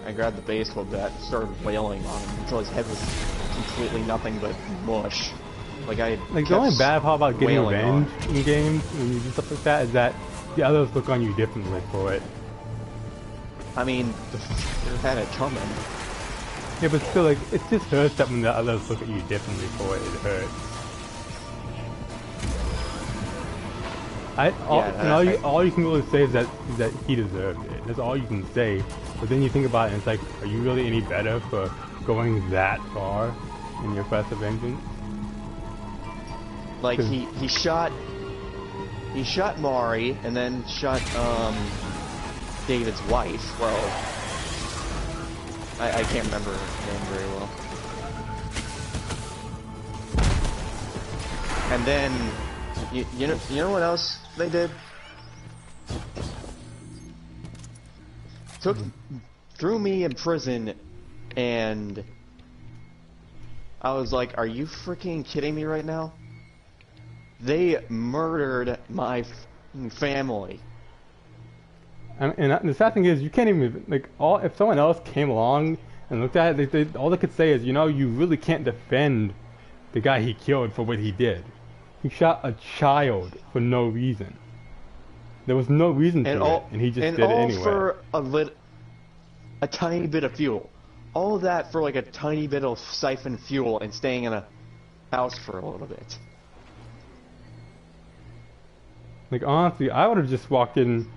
I grabbed the baseball bat and started wailing on him until his head was completely nothing but mush. Like the only bad part about getting revenge in games when you do stuff like that is that the others look on you differently for it. I mean, you had it coming. Yeah, but still, like, it just hurts that when the others look at you differently for it. It hurts. All you can really say is that he deserved it. That's all you can say. But then you think about it, and it's like, are you really any better for going that far in your quest of vengeance? Like he shot Mari and then shot David's wife. Well, I can't remember her name very well. And then you know what else they did? Threw me in prison, and I was like, are you freaking kidding me right now? They murdered my family. And the sad thing is, you can't even, like, if someone else came along and looked at it, all they could say is, you know, you really can't defend the guy he killed for what he did. He shot a child for no reason. There was no reason to it, and he just did it anyway. For a tiny bit of fuel. All of that for like a tiny bit of siphon fuel and staying in a house for a little bit. Like, honestly, I would have just walked in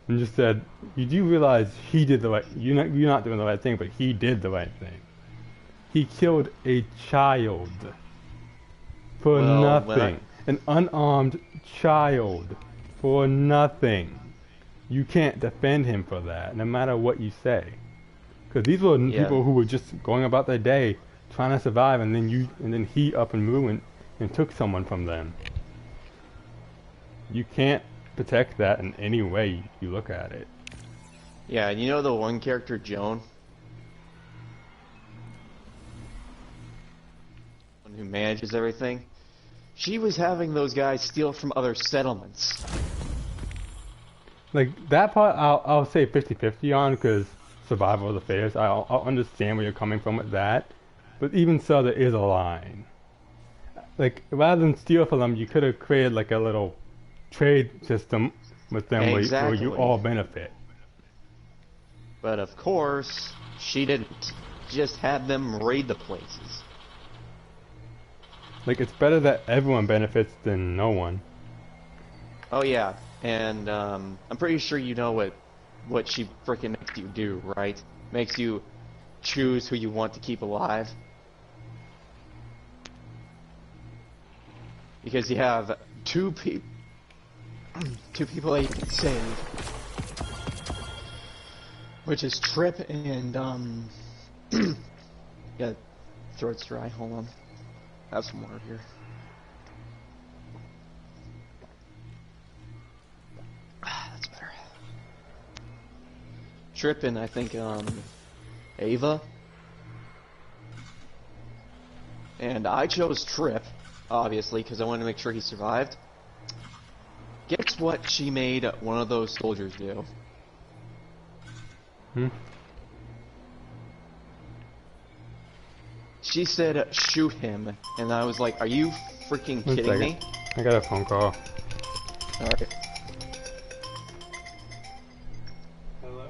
and just said, you do realize he did the right, you're not doing the right thing, but he did the right thing. He killed a child for nothing. An unarmed child for nothing. You can't defend him for that, no matter what you say. Because these were people who were just going about their day, trying to survive, and then he up and ruined and took someone from them. You can't protect that in any way you look at it. Yeah, you know the one character, Joan? One who manages everything? She was having those guys steal from other settlements. Like, that part I'll say 50-50 on, because survival of the fittest. I'll understand where you're coming from with that. But even so, there is a line. Like, rather than steal from them, you could have created like a little trade system with them where you all benefit. But of course, she didn't. She just had them raid the places. Like, it's better that everyone benefits than no one. Oh yeah, and I'm pretty sure you know what she freaking makes you do, right? Makes you choose who you want to keep alive. Because you have two people that you can save, which is Trip and yeah, throat's dry. Hold on, have some water here. That's better. Trip and I think Ava, and I chose Trip. Obviously, because I wanted to make sure he survived. Guess what she made one of those soldiers do? She said, shoot him. And I was like, are you freaking kidding me? I got a phone call. Alright. Hello?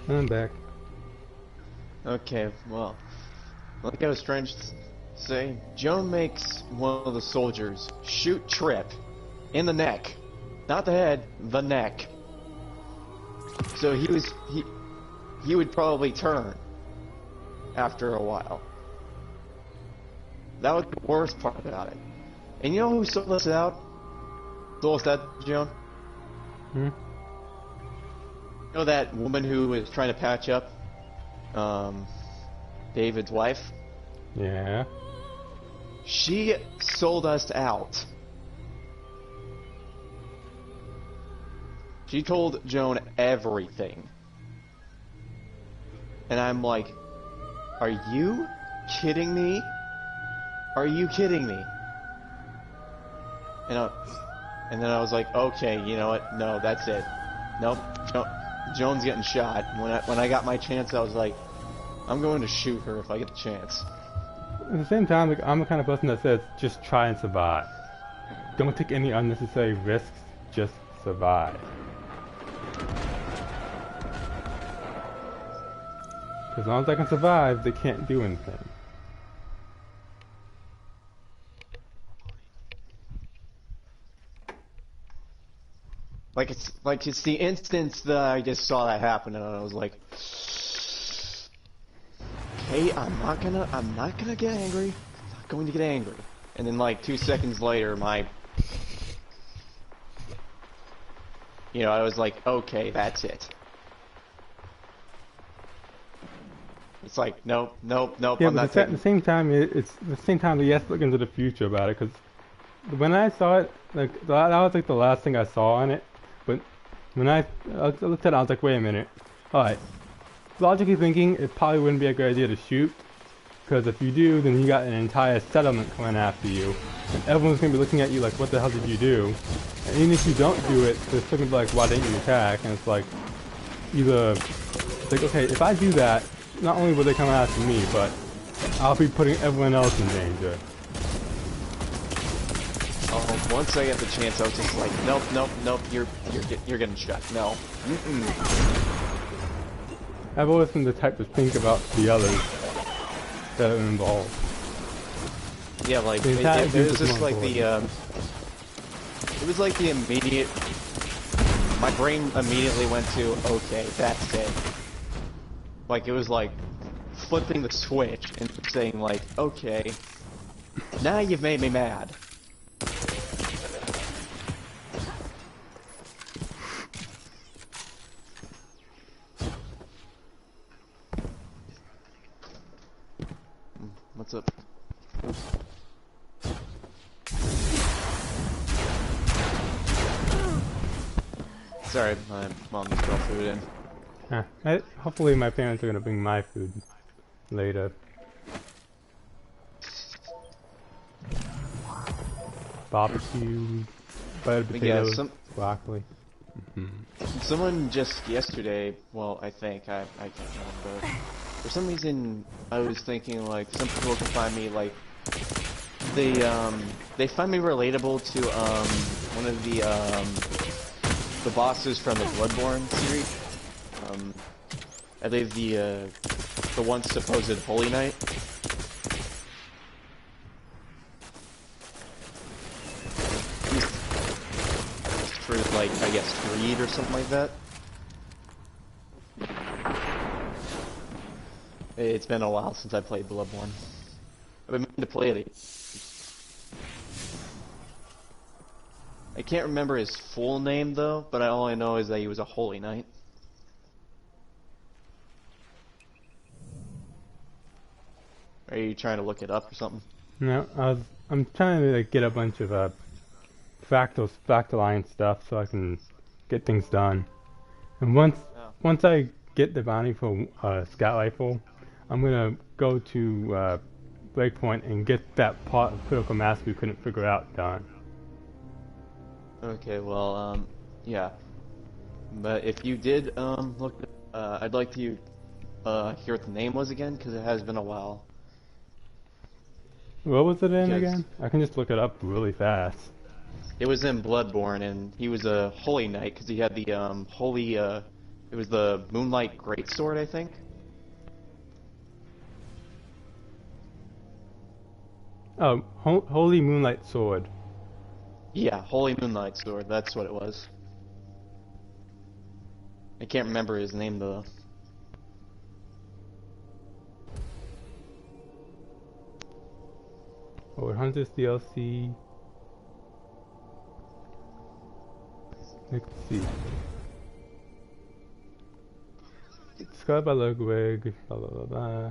I'm back. Okay, well, like I was trying to say, Joan makes one of the soldiers shoot Trip in the neck. Not the head, the neck. So he would probably turn after a while. That was the worst part about it. And you know who sold us out? Sold us out, Joan? You know that woman who was trying to patch up David's wife? Yeah. She sold us out. She told Joan everything. And I'm like, are you kidding me? Are you kidding me? And then I was like, okay, you know what? No, that's it. Nope. Joan's getting shot. When I got my chance, I was like, I'm going to shoot her if I get the chance. At the same time, like, I'm the kind of person that says, just try and survive. Don't take any unnecessary risks, just survive. As long as I can survive, they can't do anything. Like it's the instance that I just saw that happen, and I was like, okay, I'm not gonna get angry. I'm not going to get angry. And then like 2 seconds later, I was like, okay, that's it. It's like, nope. Yeah, I'm not but at the same time, it's the same time that you have to look into the future about it, because when I saw it, like that was like the last thing I saw on it. But when I looked at it, I was like, wait a minute. Alright, logically thinking, it probably wouldn't be a good idea to shoot, because if you do, then you got an entire settlement coming after you, and everyone's going to be looking at you like, what the hell did you do? And even if you don't do it, they're still going to be like, why didn't you attack? And it's like, it's like, okay, if I do that, not only will they come after me, but I'll be putting everyone else in danger. Oh, once I got the chance, I was just like, nope, you're getting shot. No. I've always been the type to think about the others that are involved. Yeah, like The it entire was group is just more like the it was like the immediate. My brain immediately went to, okay, that's it. Like it was like flipping the switch and saying like, okay, now you've made me mad. What's up? Sorry, my mom just brought food in. Hopefully my parents are gonna bring my food later. Barbecue, buttered potatoes, broccoli. Someone just yesterday, well, I think, I can't remember. For some reason, I was thinking, like, some people can find me, like, they find me relatable to, one of the bosses from the Bloodborne series. I believe the once supposed Holy Knight. He's for, like, I guess, greed or something like that. It's been a while since I played Bloodborne. I've been meaning to play it. I can't remember his full name though, but all I know is that he was a Holy Knight. Are you trying to look it up or something? No, I'm trying to like, get a bunch of Fractaline stuff so I can get things done. And once I get the bounty for Scout Rifle, I'm gonna go to Breakpoint and get that part of Critical Mass we couldn't figure out done. Okay, well, yeah. But if you did look, I'd like to hear what the name was again, because it has been a while. What was it in again? I can just look it up really fast. It was in Bloodborne, and he was a Holy Knight because he had the holy. It was the Moonlight Greatsword, I think. Oh, Holy Moonlight Sword. Yeah, Holy Moonlight Sword. That's what it was. I can't remember his name though. Oh, Hunters DLC. Let's see. Discovered by Ludwig, blah blah blah blah.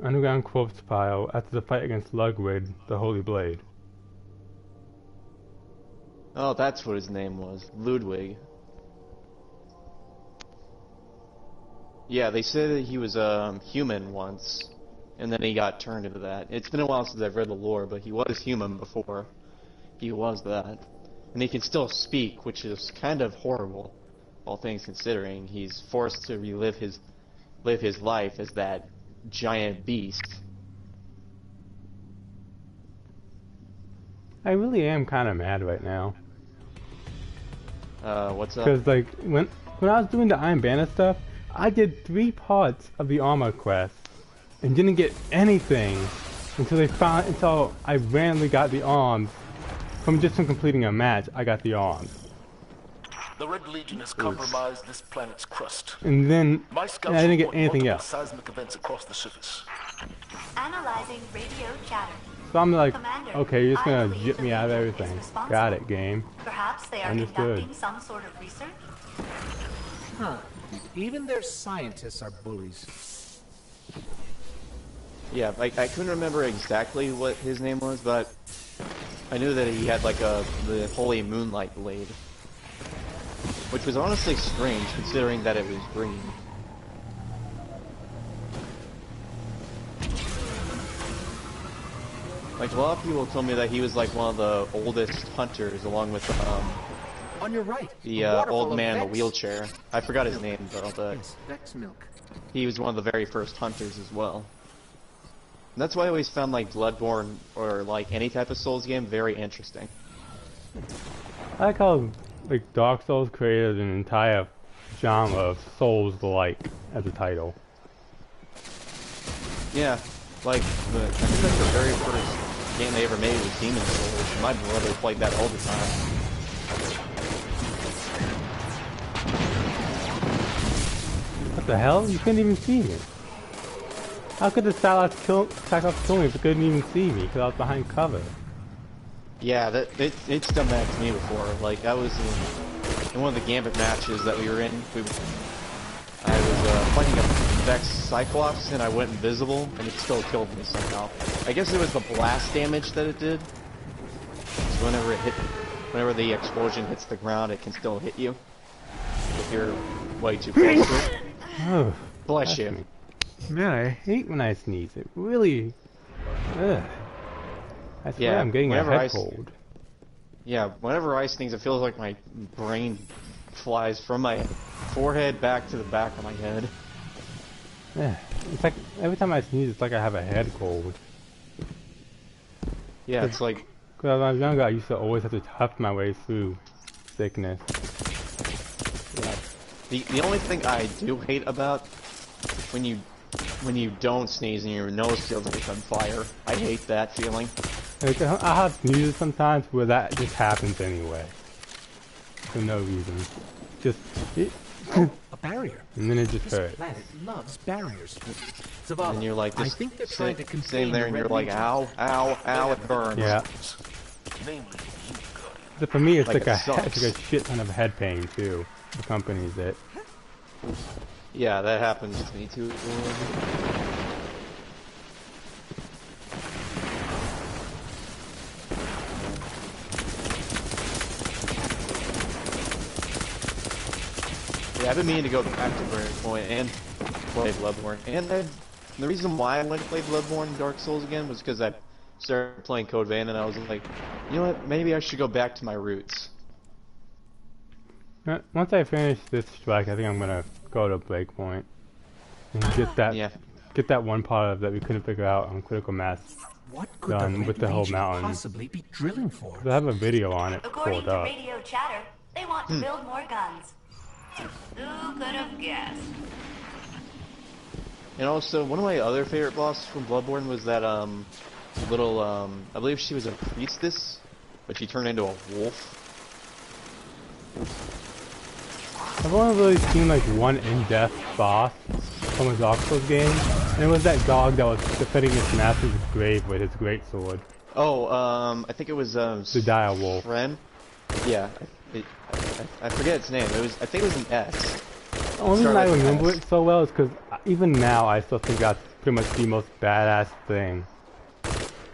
Underground corpse pile after the fight against Ludwig, the Holy Blade. Oh, that's what his name was. Ludwig. Yeah, they said that he was human once, and then he got turned into that. It's been a while since I've read the lore, but he was human before. He was that. And he can still speak, which is kind of horrible, all things considering. He's forced to live his life as that giant beast. I really am kind of mad right now. What's up? Because like when I was doing the Iron Banner stuff, I did 3 parts of the armor quest and didn't get anything until I randomly got the arms from completing a match. I got the arms. The Red Legion has compromised this planet's crust. And then My scouts I didn't get report anything multiple else. seismic events across the surface. Analyzing radio chatter. So I'm like, Commander, okay, you're just I gonna believe jip the me out of Legion is everything. responsible. Got it, game. Perhaps they are Understood. conducting some sort of research? Huh. Even their scientists are bullies. Yeah, I couldn't remember exactly what his name was, but I knew that he had like the Holy Moonlight Blade, which was honestly strange considering that it was green. Like a lot of people told me that he was like one of the oldest hunters, along with On your right, the a waterfall old of man in the Vex. wheelchair. I forgot his name though, but Yes, Vex milk. he was one of the very first hunters as well. That's why I always found like Bloodborne or like any type of Souls game very interesting. I like how like Dark Souls created an entire genre of Souls-like as a title. Yeah, like I think that's the very first game they ever made was Demon Souls. My brother played that all the time. What the hell? You couldn't even see me. How could the Cyclops kill me if it couldn't even see me because I was behind cover? Yeah, it's done that to me before. Like I was in one of the Gambit matches that we were in. I was fighting a Vex Cyclops and I went invisible and it still killed me somehow. I guess it was the blast damage that it did. So whenever the explosion hits the ground, it can still hit you if you're way too close to it. Oh, bless you. Man, I hate when I sneeze. It really... Ugh. I swear I'm getting a head cold. Yeah, whenever I sneeze, it feels like my brain flies from my forehead back to the back of my head. Yeah, it's like every time I sneeze, it's like I have a head cold. Yeah, it's like... Because when I was younger, I used to always have to tough my way through sickness. Yeah. The only thing I do hate about when you don't sneeze and your nose feels like it's on fire, I hate that feeling. Like, I have sneezes sometimes where that just happens anyway. For no reason. Just... a barrier. And then it just hurts. This planet loves barriers. And you're like, I think they're trying to contain sitting there and you're like, ow, ow, ow, it burns. Yeah. So for me, it's like a shit ton of head pain too. Accompanies it. Yeah, that happens to me too. Yeah, I've been meaning to go back to Breakpoint and play Bloodborne. And the reason why I went to play Bloodborne and Dark Souls again was because I started playing Code Vein and I was like, you know what, maybe I should go back to my roots. Once I finish this strike, I think I'm gonna go to Breakpoint and get that one part of that we couldn't figure out on Critical Mass done with the whole mountain. Possibly be drilling for? I have a video on it According pulled to up. radio chatter, they want to build more guns. Who could have guessed? And also, one of my other favorite bosses from Bloodborne was that little I believe she was a priestess, but she turned into a wolf. I've only really seen like one in-depth boss from a Dark Souls game, and it was that dog that was defending his master's grave with his greatsword. Oh, I think it was the dire wolf. Friend? Yeah, I forget its name. I think it was an S. The only reason I remember it so well is because even now I still think that's pretty much the most badass thing.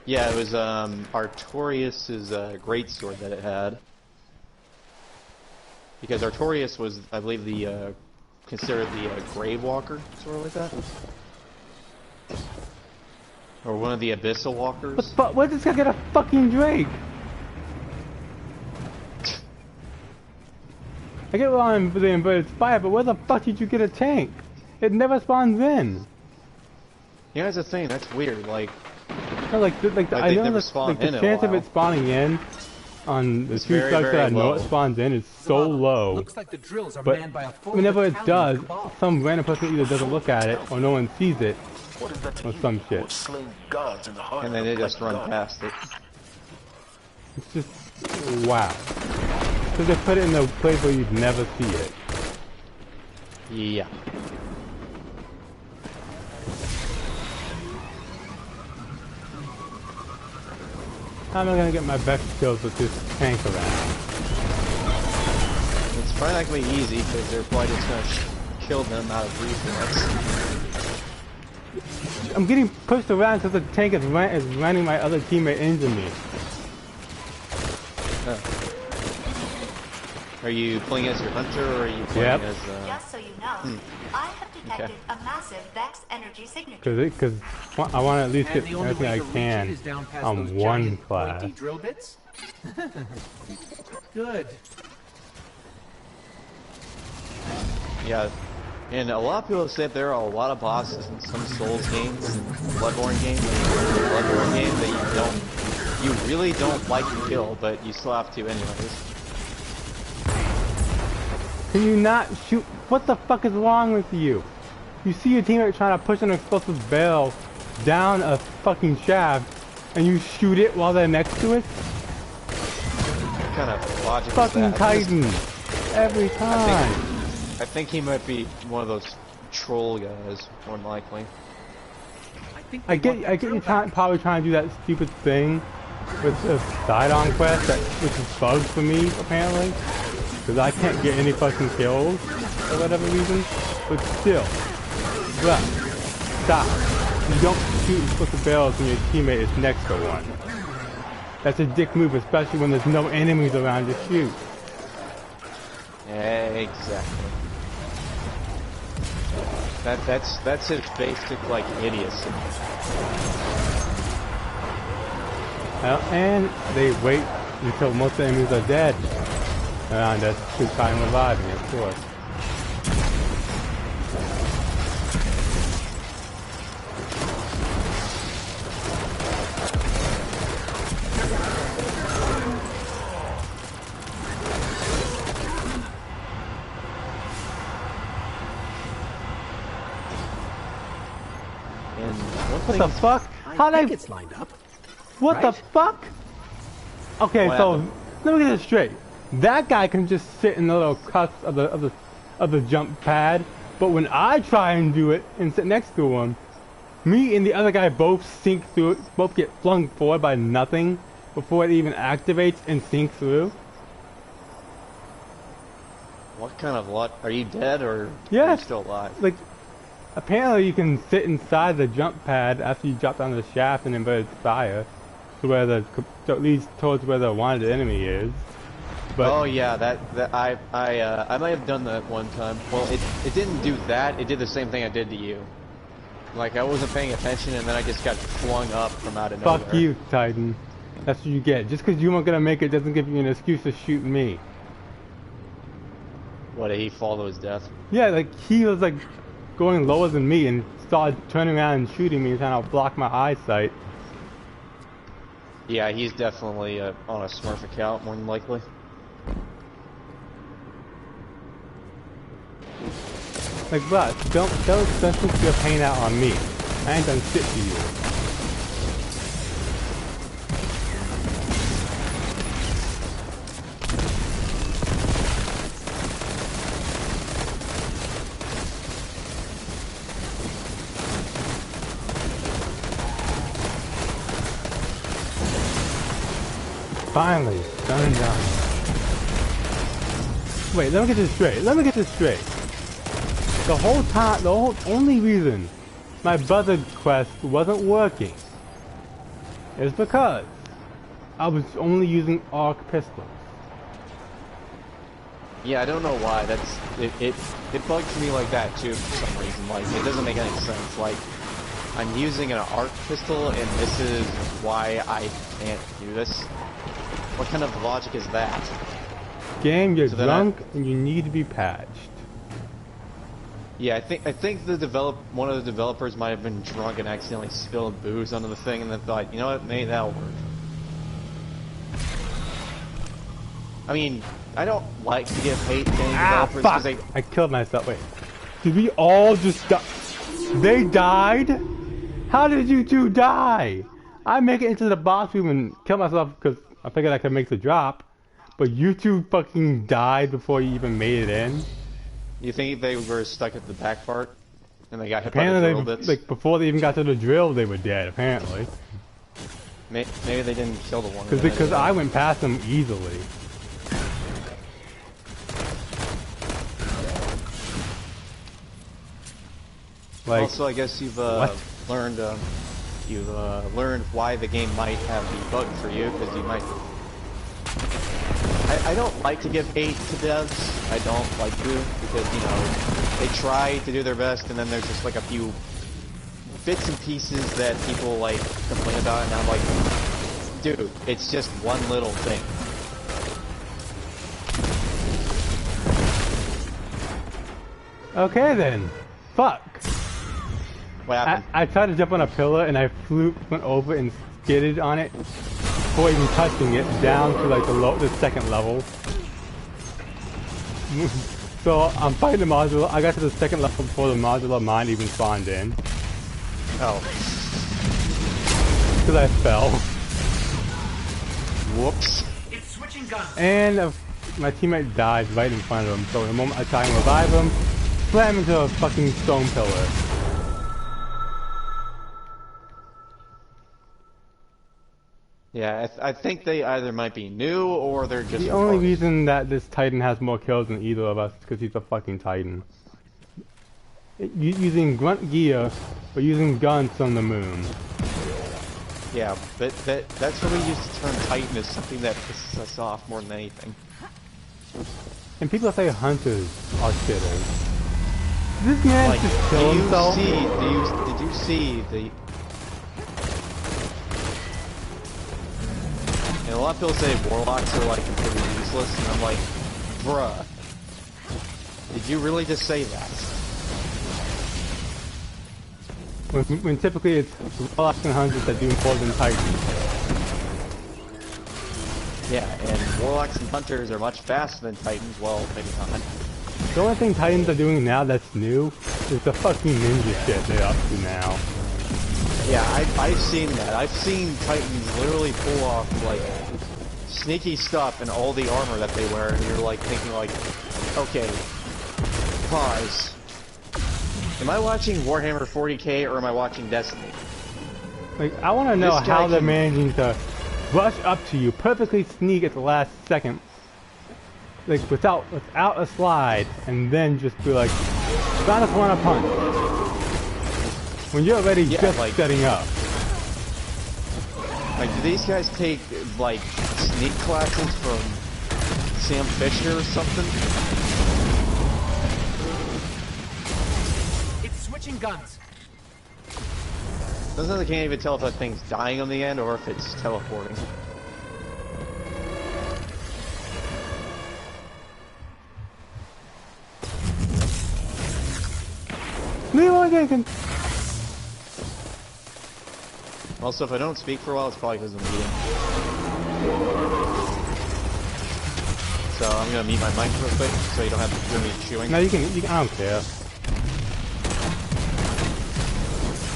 Yeah, it was Artorias' greatsword that it had. Because Artorias was, I believe, the considered the Grave Walker, sort of like that, or one of the Abyssal Walkers. But where does this guy get a fucking Drake? I get on the inverted spire, but where the fuck did you get a tank? It never spawns in. Yeah, that's the thing. That's weird. Like, no, I know the chance of it spawning in on the two strikes that I know it spawns in is so low. Looks like the drills are but manned by a full whenever it does, battalion. some random person either doesn't look at it or no one sees it, or some shit. And then they just run past it. It's just wow. Because they put it in a place where you'd never see it. Yeah. How am I gonna get my best kills with this tank around? It's probably not gonna be easy because they're probably just gonna kill them out of reflex. I'm getting pushed around because the tank is running my other teammate into me. Are you playing as your hunter or are you playing as? Just so you know, I have detected a massive Vex energy signature. Because I want to at least get everything I can on one class. Drill bits? Good. Yeah, And a lot of people say there are a lot of bosses in some Souls games and Bloodborne games that you really don't like to kill, but you still have to anyways. Can you not shoot? What the fuck is wrong with you? You see your teammate trying to push an explosive barrel down a fucking shaft, and you shoot it while they're next to it? What kind of logic Fucking is that? Titan. Every time. I think he might be one of those troll guys, more than likely. I get you probably trying to do that stupid thing with the side-on quest, which is bugged for me, apparently. Because I can't get any fucking kills, for whatever reason. But still. But, stop. You don't shoot explosive barrels when your teammate is next to one. That's a dick move, especially when there's no enemies around to shoot. Exactly. That's his basic, like, idiocy. And they wait until most of the enemies are dead around us to try and revive me, of course. What the fuck? How they? It's lined up. What the fuck? Okay, so let me get this straight. That guy can just sit in the little cusp of the jump pad, but when I try and do it and sit next to him, me and the other guy both sink through it, both get flung forward by nothing before it even activates and sinks through. What kind of luck? Are you dead or are you still alive? Like, apparently you can sit inside the jump pad after you drop down the shaft and inverted fire to where the at least towards where the wanted enemy is. But oh yeah, that I might have done that one time. Well, it didn't do that. It did the same thing I did to you. Like I wasn't paying attention and then I just got flung up from out of nowhere. Fuck you, Titan. That's what you get. Just because you weren't gonna make it doesn't give you an excuse to shoot me. What, did he fall to his death? Yeah, like he was like going lower than me and started turning around and shooting me and trying to block my eyesight. Yeah, he's definitely on a Smurf account, more than likely. Like, but don't put your pain out on me. I ain't done shit to you. Finally, done and done. Wait, let me get this straight. The whole only reason my buzzer quest wasn't working is because I was only using arc pistols. Yeah, I don't know why. It bugs me like that too for some reason. Like it doesn't make any sense. Like I'm using an arc pistol and this is why I can't do this. What kind of logic is that? Game, you're drunk and you need to be patched. Yeah, I think one of the developers might have been drunk and accidentally spilled booze onto the thing and then thought, you know what, maybe that'll work. I mean, I don't like to give hate to game developers because I killed myself. Wait, did we all just die? They died? How did you two die? I make it into the boss room and kill myself because I figured I could make the drop, but you two fucking died before you even made it in. You think they were stuck at the back part, and they got hit by the drill bits? Like before they even got to the drill, they were dead. Apparently. Maybe they didn't kill the one. Because I went past them easily. Like, also, I guess you've learned why the game might have the bug for you, because you might. I don't like to give hate to devs. I don't like to, because, you know, they try to do their best, and then there's just like a few bits and pieces that people like complain about, and I'm like, dude, it's just one little thing. Okay then. Fuck. What happened? I tried to jump on a pillar and I went over and skidded on it before even touching it down to like the second level. So I'm fighting the modular. I got to the second level before the modular mine even spawned in. Oh. Because I fell. Whoops. It's switching guns. And my teammate died right in front of him. So the moment I try and revive him, slam into a fucking stone pillar. Yeah, I think they either might be new or they're just... The only reason that this Titan has more kills than either of us is because he's a fucking Titan. Using grunt gear, but using guns on the moon. Yeah, but that's what we used to term Titan as something that pisses us off more than anything. And people say hunters are shitters. This man like, just kill himself? Did you see the... And a lot of people say warlocks are like completely useless, and I'm like, bruh. Did you really just say that? When typically it's warlocks and hunters that do more than Titans. Yeah, and warlocks and hunters are much faster than Titans, well, maybe not. The only thing Titans are doing now that's new is the fucking ninja shit they're up to now. Yeah, I've seen that. I've seen Titans literally pull off, like, sneaky stuff in all the armor that they wear, and you're, like, thinking, like, okay, pause. Am I watching Warhammer 40k, or am I watching Destiny? Like, I want to know how they're managing to rush up to you, perfectly sneak at the last second, like, without a slide, and then just be like, Thanos want a punch. When you're already just like, setting up. Like, do these guys take, like, sneak classes from Sam Fisher or something? It's switching guns. Sometimes I can't even tell if that thing's dying on the end or if it's teleporting. Leroy Jenkins! Also, if I don't speak for a while, it's probably because of the meeting. So I'm gonna mute my mic real quick, so you don't have to hear me chewing. No, you can, I don't care.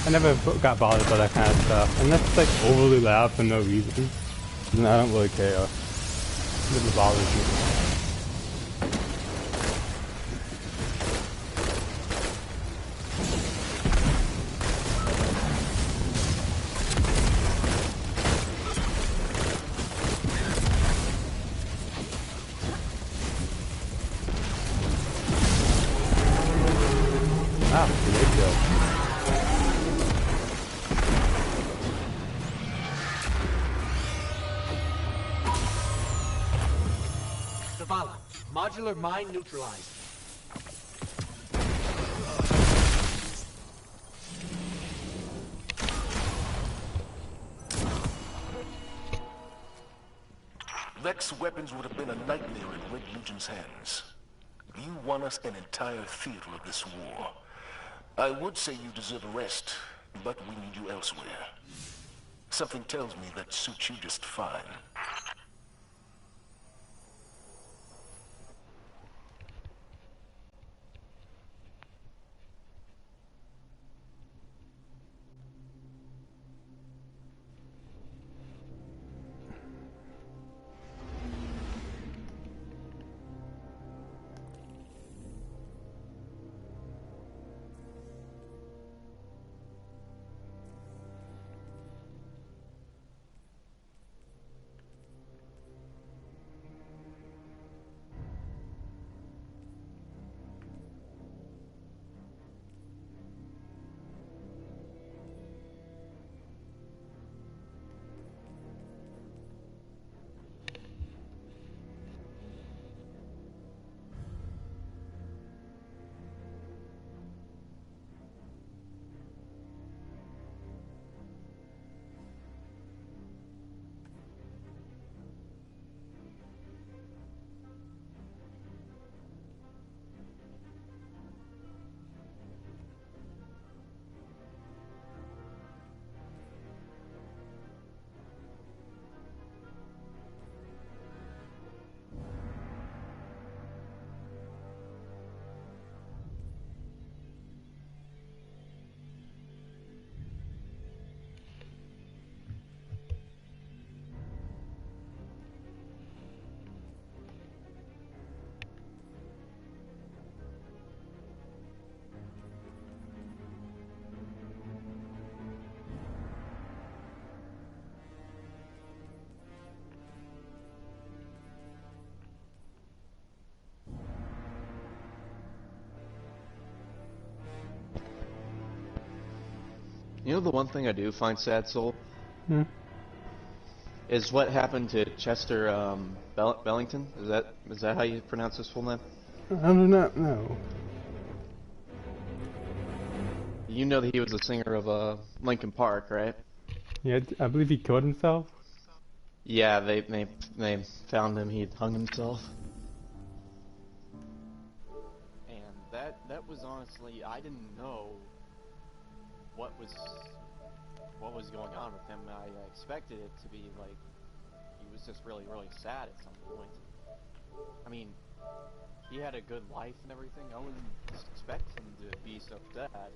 I never got bothered by that kind of stuff. Unless it's like overly loud for no reason. Then I don't really care. It never bothers me. Zavala, modular mine neutralized. Vex weapons would have been a nightmare in Red Legion's hands. You won us an entire theater of this war. I would say you deserve a rest, but we need you elsewhere. Something tells me that suits you just fine. You know the one thing I do find sad, Soul? Hmm? Is what happened to Chester Bellington? Is that how you pronounce his full name? I do not know. You know that he was the singer of Linkin Park, right? Yeah, I believe he killed himself. Yeah, they found him. He'd hung himself. And that was honestly, I didn't know what was going on with him. I expected it to be like he was just really sad at some point. I mean, he had a good life and everything. I wouldn't expect him to be so sad.